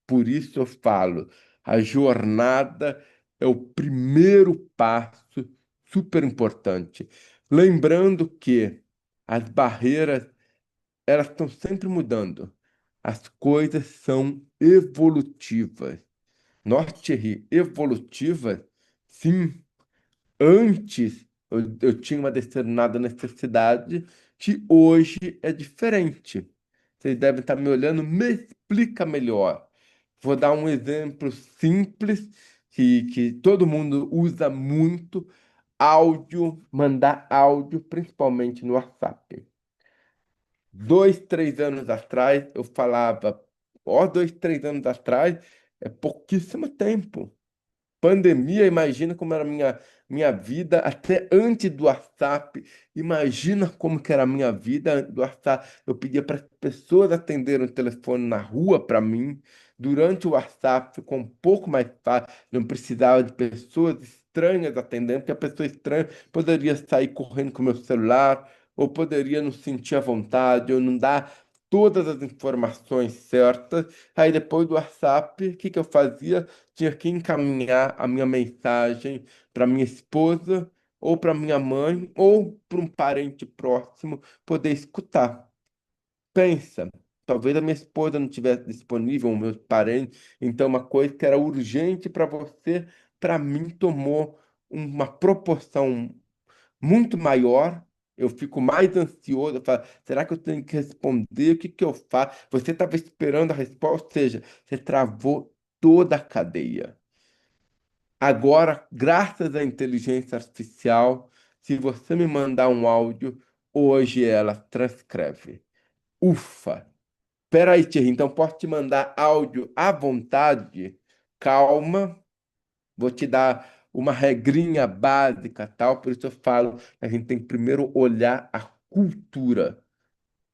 Por isso eu falo, a jornada é o primeiro passo super importante. Lembrando que as barreiras, elas estão sempre mudando. As coisas são evolutivas. Thierry, evolutivas, sim. Antes eu tinha uma determinada necessidade que hoje é diferente. Vocês devem estar me olhando, me explica melhor. Vou dar um exemplo simples que todo mundo usa muito: áudio, mandar áudio, principalmente no WhatsApp. 2, 3 anos atrás eu falava, ó, 2, 3 anos atrás é pouquíssimo tempo. Pandemia, imagina como era a minha vida até antes do WhatsApp. Imagina como que era a minha vida antes do WhatsApp. Eu pedia para as pessoas atenderem o telefone na rua para mim. Durante o WhatsApp ficou um pouco mais fácil. Não precisava de pessoas estranhas atendendo, porque a pessoa estranha poderia sair correndo com o meu celular, ou poderia não sentir à vontade, ou não dar todas as informações certas. Aí depois do WhatsApp, o que que eu fazia? Tinha que encaminhar a minha mensagem para minha esposa, ou para minha mãe, ou para um parente próximo poder escutar. Pensa, talvez a minha esposa não tivesse disponível, os meus parentes, então uma coisa que era urgente para você, para mim tomou uma proporção muito maior. Eu fico mais ansioso, eu falo, será que eu tenho que responder? O que que eu faço? Você estava esperando a resposta, ou seja, você travou toda a cadeia. Agora, graças à inteligência artificial, se você me mandar um áudio, hoje ela transcreve. Ufa! Peraí, Thierry, então posso te mandar áudio à vontade? Calma, vou te dar uma regrinha básica, tal, por isso eu falo, a gente tem que primeiro olhar a cultura.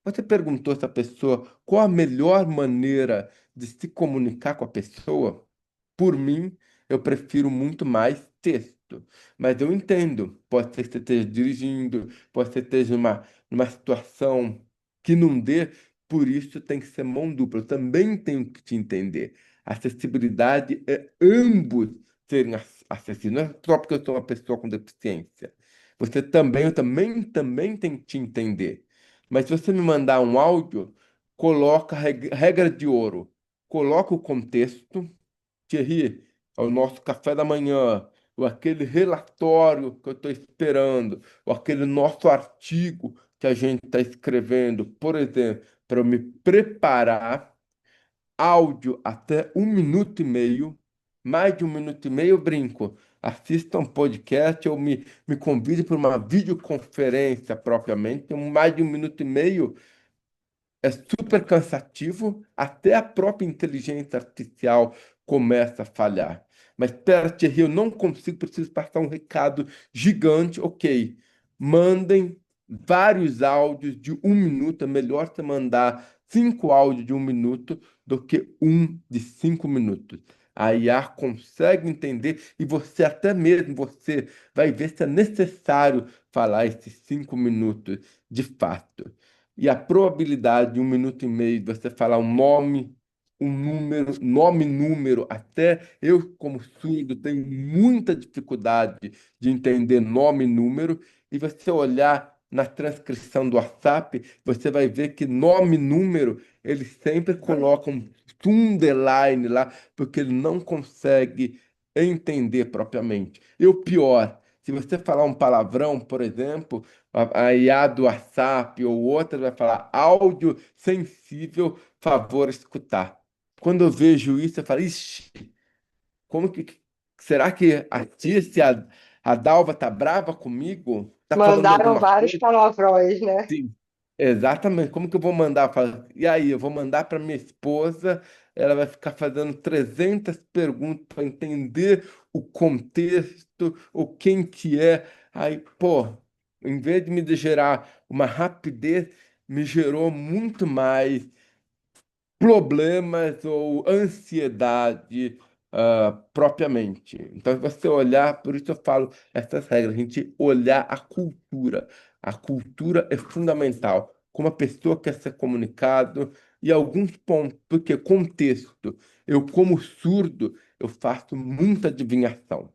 Você perguntou a essa pessoa qual a melhor maneira de se comunicar com a pessoa? Por mim, eu prefiro muito mais texto. Mas eu entendo. Pode ser que você esteja dirigindo, pode ser que esteja numa situação que não dê, por isso tem que ser mão dupla. Eu também tenho que te entender. Acessibilidade é ambos serem acessíveis. Não é só porque eu sou uma pessoa com deficiência. Você também, eu também tenho que te entender. Mas se você me mandar um áudio, coloca regra de ouro. Coloca o contexto. Thierry, é o nosso café da manhã, ou aquele relatório que eu estou esperando, ou aquele nosso artigo que a gente está escrevendo, por exemplo, para eu me preparar, áudio até 1 minuto e meio, mais de 1 minuto e meio, eu brinco. Assista um podcast ou me convide para uma videoconferência propriamente, mais de 1 minuto e meio é super cansativo, até a própria inteligência artificial começa a falhar. Mas, pera, Thierry, eu não consigo, preciso passar um recado gigante. Ok, mandem vários áudios de 1 minuto. É melhor você mandar 5 áudios de 1 minuto do que um de 5 minutos. A IA consegue entender e você até mesmo você vai ver se é necessário falar esses 5 minutos de fato. E a probabilidade de 1 minuto e meio de você falar um nome, um número, nome, número, até eu, como surdo, tenho muita dificuldade de entender nome e número, e você olhar na transcrição do WhatsApp, você vai ver que nome e número, eles sempre colocam underline lá, porque ele não consegue entender propriamente. E o pior, se você falar um palavrão, por exemplo, a IA do WhatsApp ou outra vai falar áudio sensível, favor escutar. Quando eu vejo isso, eu falo, ixi, como que será que a Tícia, a Dalva tá brava comigo? Tá falando Mandaram alguma vários coisa? palavrões, né? Sim, exatamente. Como que eu vou mandar? E aí, eu vou mandar para minha esposa, ela vai ficar fazendo 300 perguntas para entender o contexto, o quem que é. Aí, pô, em vez de me gerar uma rapidez, me gerou muito mais problemas ou ansiedade propriamente. Então, se você olhar, por isso eu falo essas regras, a gente olhar a cultura. A cultura é fundamental. Como a pessoa quer ser comunicado e alguns pontos, porque contexto. Eu, como surdo, eu faço muita adivinhação.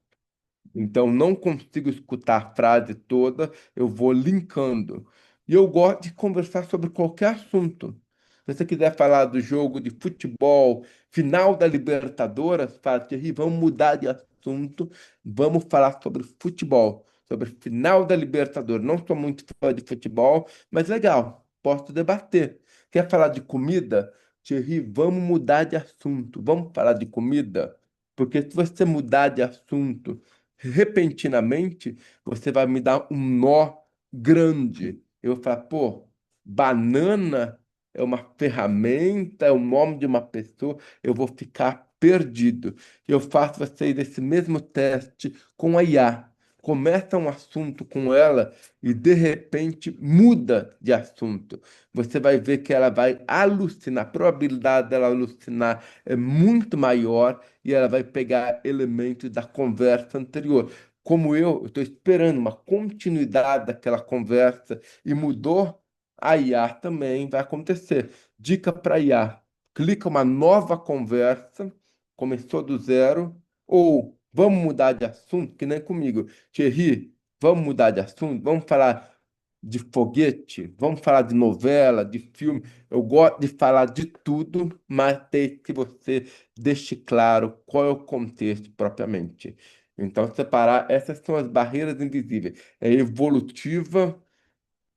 Então, não consigo escutar a frase toda, eu vou linkando. E eu gosto de conversar sobre qualquer assunto. Se você quiser falar do jogo de futebol, final da Libertadores, fala, Thierry, vamos mudar de assunto, vamos falar sobre futebol, sobre final da Libertadores. Não sou muito fã de futebol, mas legal, posso debater. Quer falar de comida? Thierry, vamos mudar de assunto, vamos falar de comida? Porque se você mudar de assunto, repentinamente, você vai me dar um nó grande. Eu vou falar, pô, banana é uma ferramenta, é o nome de uma pessoa, eu vou ficar perdido. Eu faço vocês esse mesmo teste com a IA. Começa um assunto com ela e, de repente, muda de assunto. Você vai ver que ela vai alucinar, a probabilidade dela alucinar é muito maior e ela vai pegar elementos da conversa anterior. Como eu estou esperando uma continuidade daquela conversa e mudou, a IA também vai acontecer. Dica para IA: clica uma nova conversa, começou do zero, ou vamos mudar de assunto, que nem comigo. Thierry, vamos mudar de assunto, vamos falar de foguete, vamos falar de novela, de filme. Eu gosto de falar de tudo, mas desde que você deixe claro qual é o contexto propriamente. Então, separar, essas são as barreiras invisíveis. É evolutiva,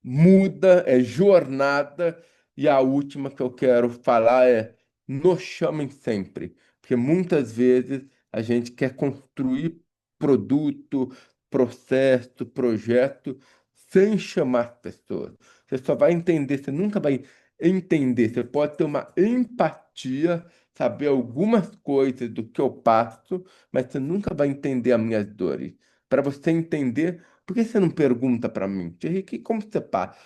muda, é jornada, e a última que eu quero falar é: nos chamem sempre, porque muitas vezes a gente quer construir produto, processo, projeto sem chamar as pessoas. Você só vai entender, você nunca vai entender, você pode ter uma empatia, saber algumas coisas do que eu passo, mas você nunca vai entender as minhas dores. Para você entender, por que você não pergunta para mim, Thierry, como você passa?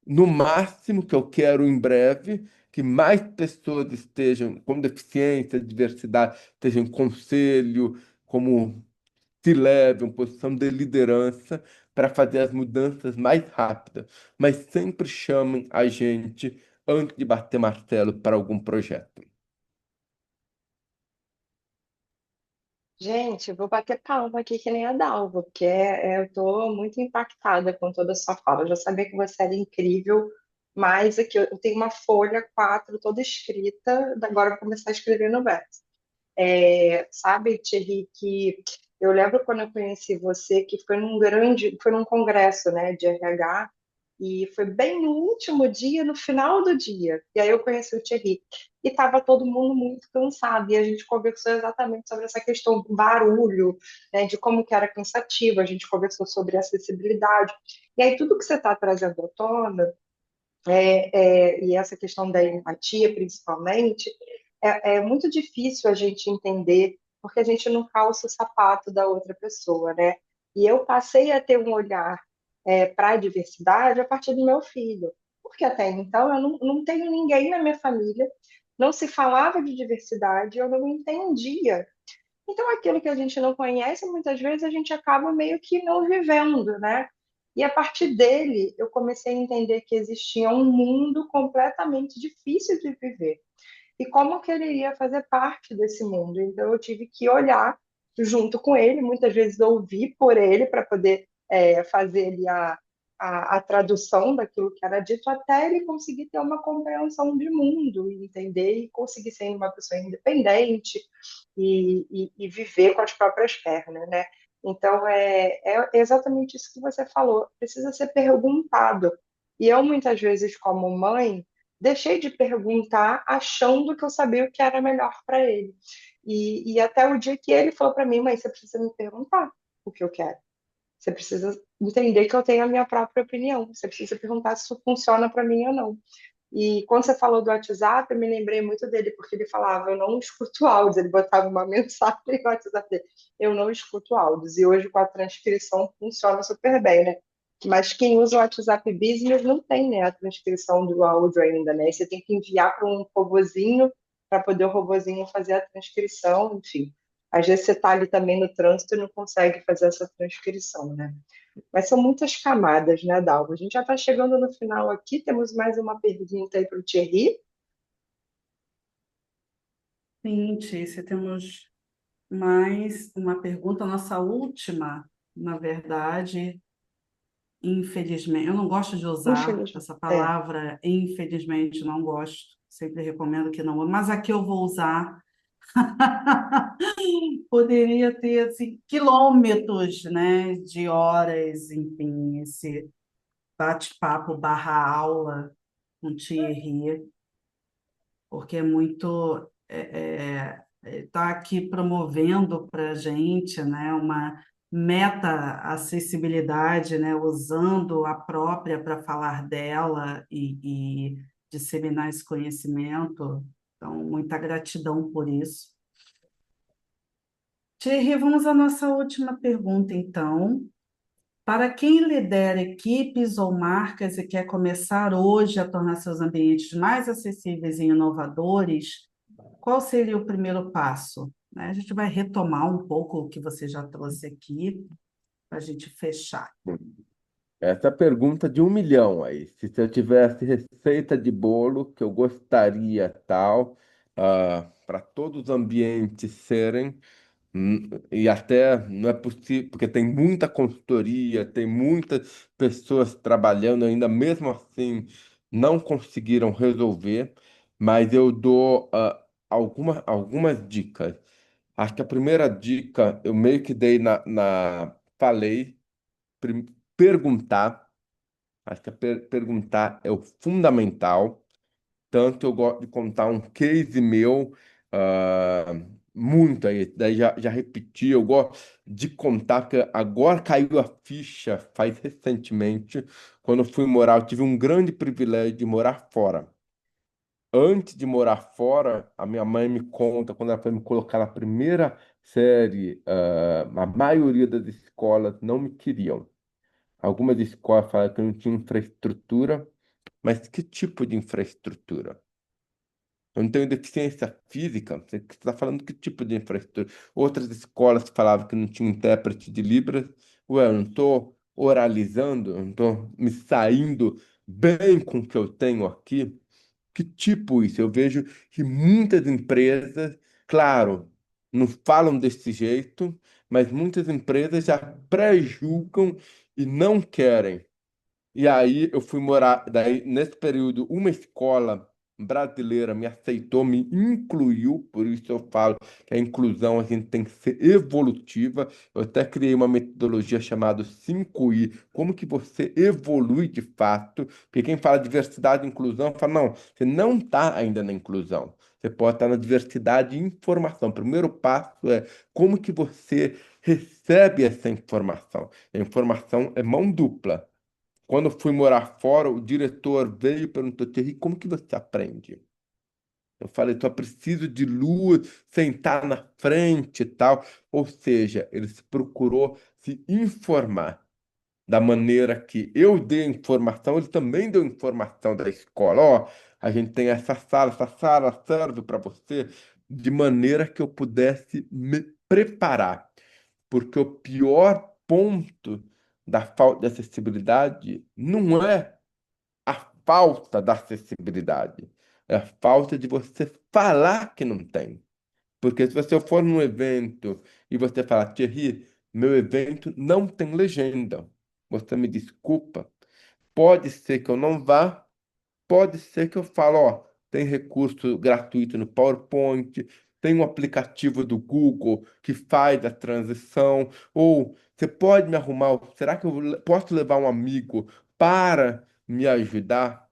No máximo que eu quero em breve, que mais pessoas estejam com deficiência, diversidade, estejam em conselho, como se leve, uma posição de liderança para fazer as mudanças mais rápidas. Mas sempre chamem a gente antes de bater martelo para algum projeto. Gente, vou bater palma aqui que nem a Dalva, porque eu estou muito impactada com toda a sua fala. Eu já sabia que você era incrível, mas aqui eu tenho uma folha 4 toda escrita, agora eu vou começar a escrever no verso. Sabe, Thierry, que eu lembro quando eu conheci você, que foi num congresso, né, de RH, e foi bem no último dia, no final do dia. E aí eu conheci o Thierry. E estava todo mundo muito cansado. E a gente conversou exatamente sobre essa questão do barulho, né, de como que era cansativo. A gente conversou sobre acessibilidade. E aí tudo que você está trazendo à tona, e essa questão da empatia, principalmente, é muito difícil a gente entender, porque a gente não calça o sapato da outra pessoa, né? E eu passei a ter um olhar para a diversidade a partir do meu filho, porque até então eu não tenho ninguém na minha família, não se falava de diversidade, eu não entendia. Então, aquilo que a gente não conhece, muitas vezes a gente acaba meio que não vivendo, né? E a partir dele, eu comecei a entender que existia um mundo completamente difícil de viver. E como que ele iria fazer parte desse mundo? Então, eu tive que olhar junto com ele, muitas vezes ouvir por ele, para poder fazer ali a tradução daquilo que era dito, até ele conseguir ter uma compreensão de mundo, e entender e conseguir ser uma pessoa independente e viver com as próprias pernas, né? Então, é exatamente isso que você falou, precisa ser perguntado. E eu, muitas vezes, como mãe, deixei de perguntar achando que eu sabia o que era melhor para ele. E até o dia que ele falou para mim: mãe, você precisa me perguntar o que eu quero. Você precisa entender que eu tenho a minha própria opinião. Você precisa perguntar se isso funciona para mim ou não. E quando você falou do WhatsApp, eu me lembrei muito dele, porque ele falava: eu não escuto áudios. Ele botava uma mensagem no WhatsApp dele: eu não escuto áudios. E hoje, com a transcrição, funciona super bem, né? Mas quem usa o WhatsApp Business não tem, né, a transcrição do áudio ainda, né? E você tem que enviar para um robozinho para poder o robozinho fazer a transcrição, enfim. Às vezes você está ali também no trânsito e não consegue fazer essa transcrição, né? Mas são muitas camadas, né, Dalva? A gente já está chegando no final aqui, temos mais uma pergunta aí para o Thierry. Sim, Tícia, temos mais uma pergunta, nossa última, na verdade, infelizmente. Eu não gosto de usar Infelizmente. essa palavra, infelizmente, não gosto. Sempre recomendo que não, mas aqui eu vou usar. Poderia ter assim, quilômetros, né, de horas, enfim, esse bate-papo barra aula com Thierry, porque é muito está aqui promovendo para a gente, né, uma meta-acessibilidade, né, usando a própria para falar dela e disseminar esse conhecimento. Então, muita gratidão por isso. Thierry, vamos à nossa última pergunta, então. Para quem lidera equipes ou marcas e quer começar hoje a tornar seus ambientes mais acessíveis e inovadores, qual seria o primeiro passo? Né? A gente vai retomar um pouco o que você já trouxe aqui para a gente fechar. Essa pergunta de 1 milhão aí. Se eu tivesse receita de bolo que eu gostaria tal, para todos os ambientes serem, e até não é possível, porque tem muita consultoria, tem muitas pessoas trabalhando ainda, mesmo assim não conseguiram resolver, mas eu dou algumas dicas. Acho que a primeira dica eu meio que dei falei, perguntar. Acho que perguntar é o fundamental. Tanto eu gosto de contar um case meu, ah, muito aí, daí já repeti, eu gosto de contar, porque agora caiu a ficha, faz recentemente, quando eu fui morar, eu tive um grande privilégio de morar fora. Antes de morar fora, a minha mãe me conta, quando ela foi me colocar na primeira série, a maioria das escolas não me queriam. Algumas escolas falaram que eu não tinha infraestrutura, mas que tipo de infraestrutura? Eu não tenho deficiência física. Você está falando que tipo de infraestrutura? Outras escolas falavam que não tinha intérprete de Libras. Ué, eu não estou oralizando, eu não estou me saindo bem com o que eu tenho aqui. Que tipo isso? Eu vejo que muitas empresas, claro, não falam desse jeito, mas muitas empresas já pré-julgam e não querem. E aí eu fui morar, daí nesse período, uma escola brasileira me aceitou, me incluiu, por isso eu falo que a inclusão a gente tem que ser evolutiva. Eu até criei uma metodologia chamada 5I, como que você evolui de fato, porque quem fala diversidade e inclusão fala, não, você não está ainda na inclusão. Você pode estar na diversidade e informação. O primeiro passo é como que você recebe essa informação. A informação é mão dupla. Quando eu fui morar fora, o diretor veio e perguntou, Thierry, como que você aprende? Eu falei, só preciso de luz, sentar na frente e tal. Ou seja, ele se procurou se informar da maneira que eu dei a informação, ele também deu informação da escola. Ó, a gente tem essa sala serve para você, de maneira que eu pudesse me preparar. Porque o pior ponto da falta de acessibilidade não é a falta da acessibilidade, é a falta de você falar que não tem. Porque se você for num evento e você falar, Thierry, meu evento não tem legenda, você me desculpa, pode ser que eu não vá. Pode ser que eu falo, ó, tem recurso gratuito no PowerPoint, tem um aplicativo do Google que faz a transição, ou você pode me arrumar, será que eu posso levar um amigo para me ajudar?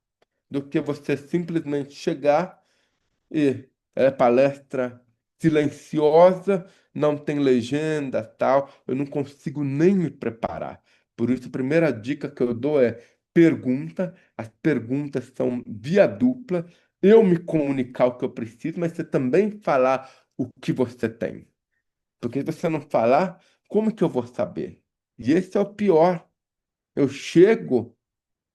Do que você simplesmente chegar e é palestra silenciosa, não tem legenda, tal. Eu não consigo nem me preparar. Por isso, a primeira dica que eu dou é pergunta. As perguntas são via dupla. Eu me comunicar o que eu preciso, mas você também falar o que você tem. Porque se você não falar, como que eu vou saber? E esse é o pior. Eu chego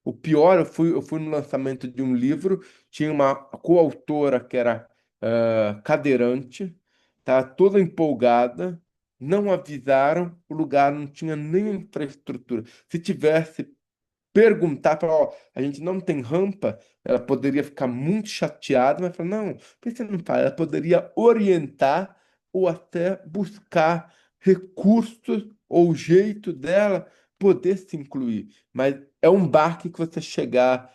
o pior, eu fui no lançamento de um livro, tinha uma coautora que era cadeirante, tá toda empolgada, não avisaram, o lugar não tinha nem infraestrutura. Se tivesse perguntar, falar, ó, a gente não tem rampa, ela poderia ficar muito chateada, mas falar, não, por que você não faz? Ela poderia orientar ou até buscar recursos ou jeito dela poder se incluir. Mas é um barco que você chegar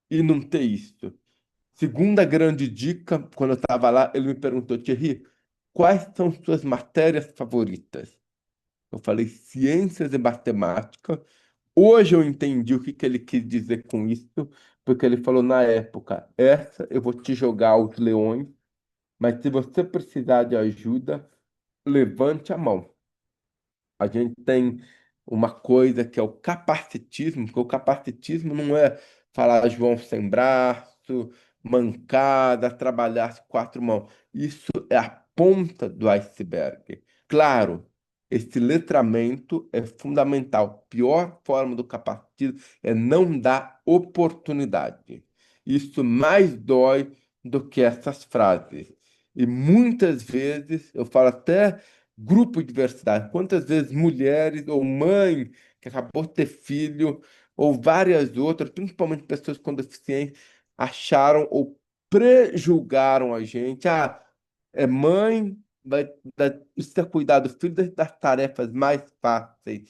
e não ter isso. Segunda grande dica, quando eu estava lá, ele me perguntou, Thierry, quais são suas matérias favoritas? Eu falei ciências e matemática. Hoje eu entendi o que que ele quis dizer com isso, porque ele falou na época, essa eu vou te jogar aos leões, mas se você precisar de ajuda, levante a mão. A gente tem uma coisa que é o capacitismo, que o capacitismo não é falar João sem braço, mancada, trabalhar as quatro mãos. Isso é a ponta do iceberg. Claro, esse letramento é fundamental. A pior forma do capacitismo é não dar oportunidade. Isso mais dói do que essas frases. E muitas vezes, eu falo até grupo de diversidade, quantas vezes mulheres ou mãe que acabou de ter filho, ou várias outras, principalmente pessoas com deficiência, acharam ou prejulgaram a gente. Ah, é mãe, precisa cuidar do filho das tarefas mais fáceis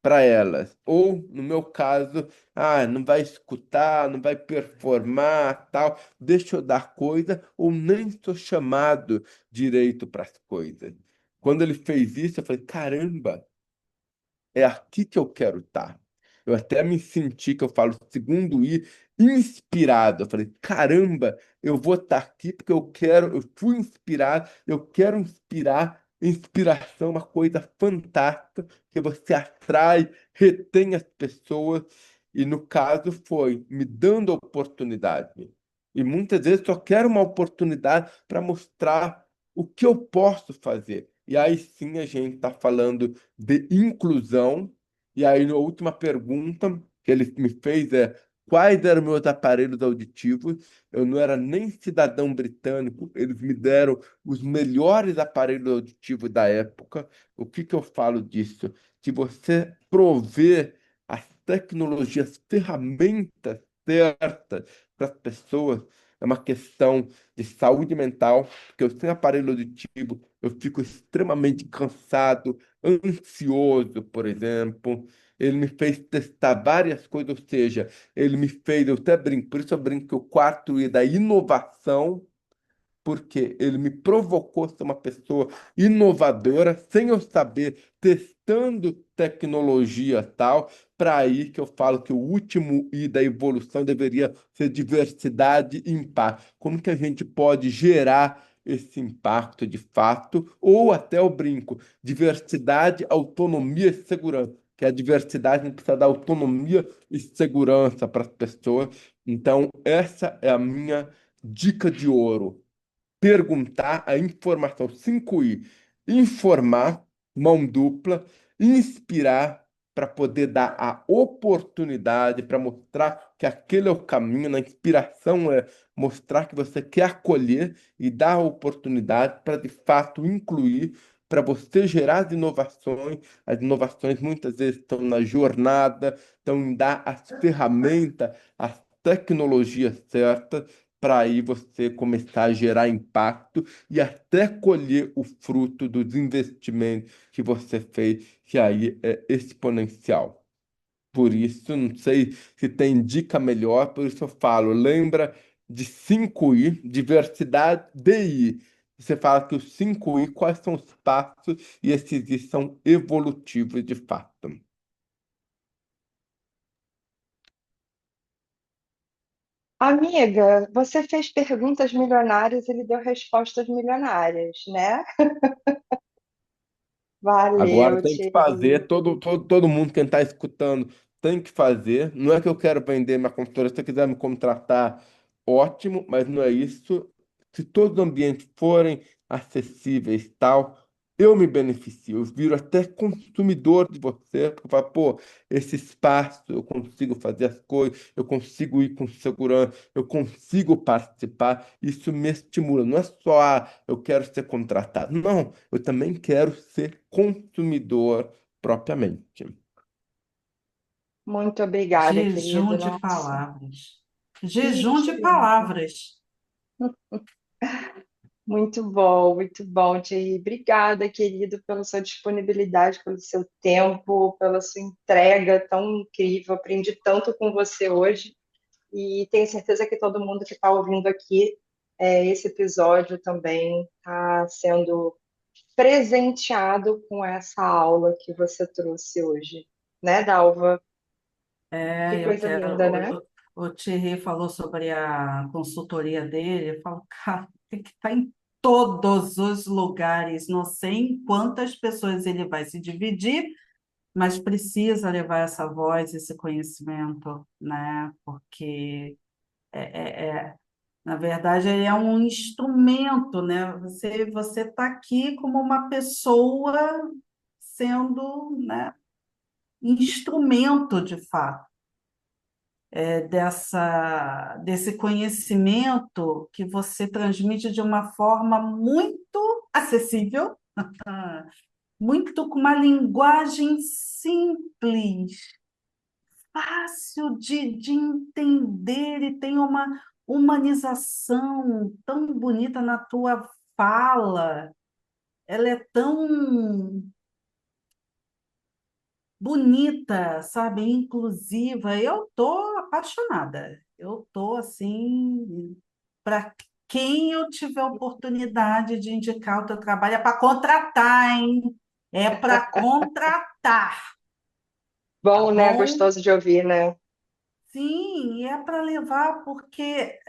para elas. Ou, no meu caso, ah, não vai escutar, não vai performar, tal, deixa eu dar coisa, ou nem sou chamado direito para as coisas. Quando ele fez isso, eu falei, caramba, é aqui que eu quero estar. Eu até me senti, que eu falo, segundo I, inspirado. Eu falei, caramba, eu vou estar aqui porque eu quero, eu fui inspirado, eu quero inspirar. Inspiração é uma coisa fantástica, que você atrai, retém as pessoas, e no caso foi me dando a oportunidade. E muitas vezes só quero uma oportunidade para mostrar o que eu posso fazer. E aí sim a gente está falando de inclusão. E aí, a última pergunta que ele me fez é: quais eram meus aparelhos auditivos? Eu não era nem cidadão britânico, eles me deram os melhores aparelhos auditivos da época. O que que eu falo disso? Que você prover as tecnologias, ferramentas certas para as pessoas, é uma questão de saúde mental, porque eu sem aparelho auditivo, eu fico extremamente cansado, ansioso, por exemplo. Ele me fez testar várias coisas, ou seja, ele me fez, eu até brinco, por isso eu brinco que o quarto é da inovação, porque ele me provocou ser uma pessoa inovadora, sem eu saber, testando tecnologia tal, para aí que eu falo que o último I da evolução deveria ser diversidade e impacto. Como que a gente pode gerar esse impacto de fato, ou até o brinco, diversidade, autonomia e segurança, que a diversidade não precisa dar autonomia e segurança para as pessoas. Então, essa é a minha dica de ouro: perguntar a informação. 5I: informar, mão dupla, inspirar para poder dar a oportunidade, para mostrar que aquele é o caminho. Na inspiração é mostrar que você quer acolher e dar a oportunidade para de fato incluir, para você gerar as inovações. As inovações muitas vezes estão na jornada, estão em dar as ferramentas, as tecnologias certas, para aí você começar a gerar impacto e até colher o fruto dos investimentos que você fez, que aí é exponencial. Por isso, não sei se tem dica melhor, por isso eu falo, lembra de 5I, diversidade, DI. Você fala que os 5I, quais são os passos, e esses I são evolutivos de fato. Amiga, você fez perguntas milionárias e ele deu respostas milionárias, né? Agora Valeu, tem que Thierry. fazer, todo mundo que está escutando tem que fazer. Não é que eu quero vender minha consultoria, se você quiser me contratar, ótimo, mas não é isso. Se todos os ambientes forem acessíveis e tal, eu me beneficio, eu viro até consumidor de você, porque eu falo, pô, esse espaço eu consigo fazer as coisas, eu consigo ir com segurança, eu consigo participar, isso me estimula. Não é só, ah, eu quero ser contratado. Não, eu também quero ser consumidor propriamente. Muito obrigada, Jejum querido. de Nossa, palavras. que Jejum de excelente. palavras. Muito bom, Thierry. Obrigada, querido, pela sua disponibilidade, pelo seu tempo, pela sua entrega tão incrível. Aprendi tanto com você hoje e tenho certeza que todo mundo que está ouvindo aqui, esse episódio também está sendo presenteado com essa aula que você trouxe hoje, né, Dalva? Que É, eu coisa quero. linda, né? O Thierry falou sobre a consultoria dele. Eu falo, cara, tem que estar em todos os lugares. Não sei em quantas pessoas ele vai se dividir, mas precisa levar essa voz, esse conhecimento, né? Porque Na verdade, ele é um instrumento, né? Você está aqui como uma pessoa sendo, né, instrumento, de fato, desse conhecimento que você transmite de uma forma muito acessível, muito com uma linguagem simples, fácil de entender e tem uma humanização tão bonita na tua fala. Ela é tão bonita, sabe? Inclusiva. Eu tô apaixonada. Eu tô assim, para quem eu tiver oportunidade de indicar o teu trabalho, é para contratar, hein? É para contratar, tá Bom, né? bom? Gostoso de ouvir, né? Sim, é para levar, porque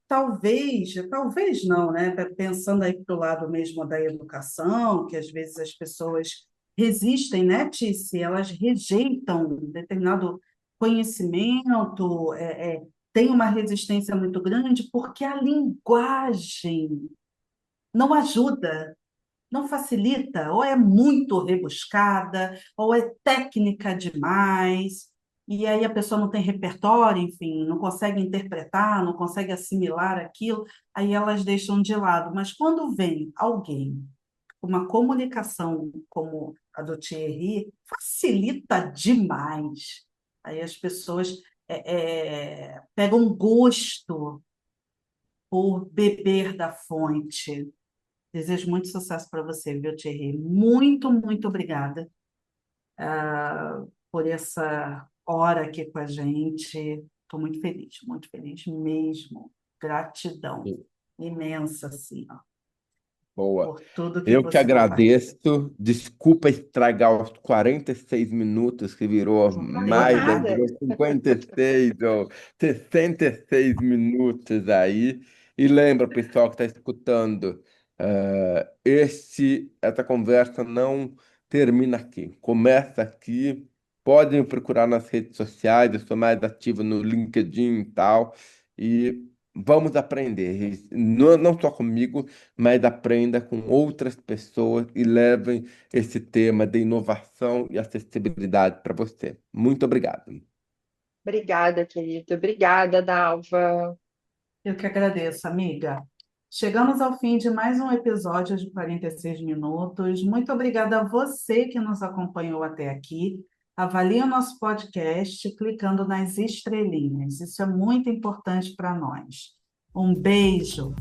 talvez não, né? Pensando aí para o lado mesmo da educação, que às vezes as pessoas resistem, né, Tice? Elas rejeitam determinado conhecimento, tem uma resistência muito grande, porque a linguagem não ajuda, não facilita, ou é muito rebuscada, ou é técnica demais, e aí a pessoa não tem repertório, enfim, não consegue interpretar, não consegue assimilar aquilo, aí elas deixam de lado. Mas quando vem alguém com uma comunicação como a do Thierry, facilita demais. Aí as pessoas pegam gosto por beber da fonte. Desejo muito sucesso para você, viu, Thierry? Muito, muito obrigada por essa hora aqui com a gente. Estou muito feliz mesmo. Gratidão imensa, assim, ó, Boa. por tudo que Eu que você compartilha. agradeço. Desculpa estragar os 46 minutos, que virou Por mais, aí nada. virou 56 ou 66 minutos aí. E lembra, pessoal que está escutando, essa conversa não termina aqui. Começa aqui. Podem me procurar nas redes sociais, eu sou mais ativo no LinkedIn e tal. E vamos aprender. Não só comigo, mas aprenda com outras pessoas e levem esse tema de inovação e acessibilidade para você. Muito obrigado. Obrigada, querido. Obrigada, Dalva. Eu que agradeço, amiga. Chegamos ao fim de mais um episódio de 46 minutos. Muito obrigada a você que nos acompanhou até aqui. Avalie o nosso podcast clicando nas estrelinhas. Isso é muito importante para nós. Um beijo.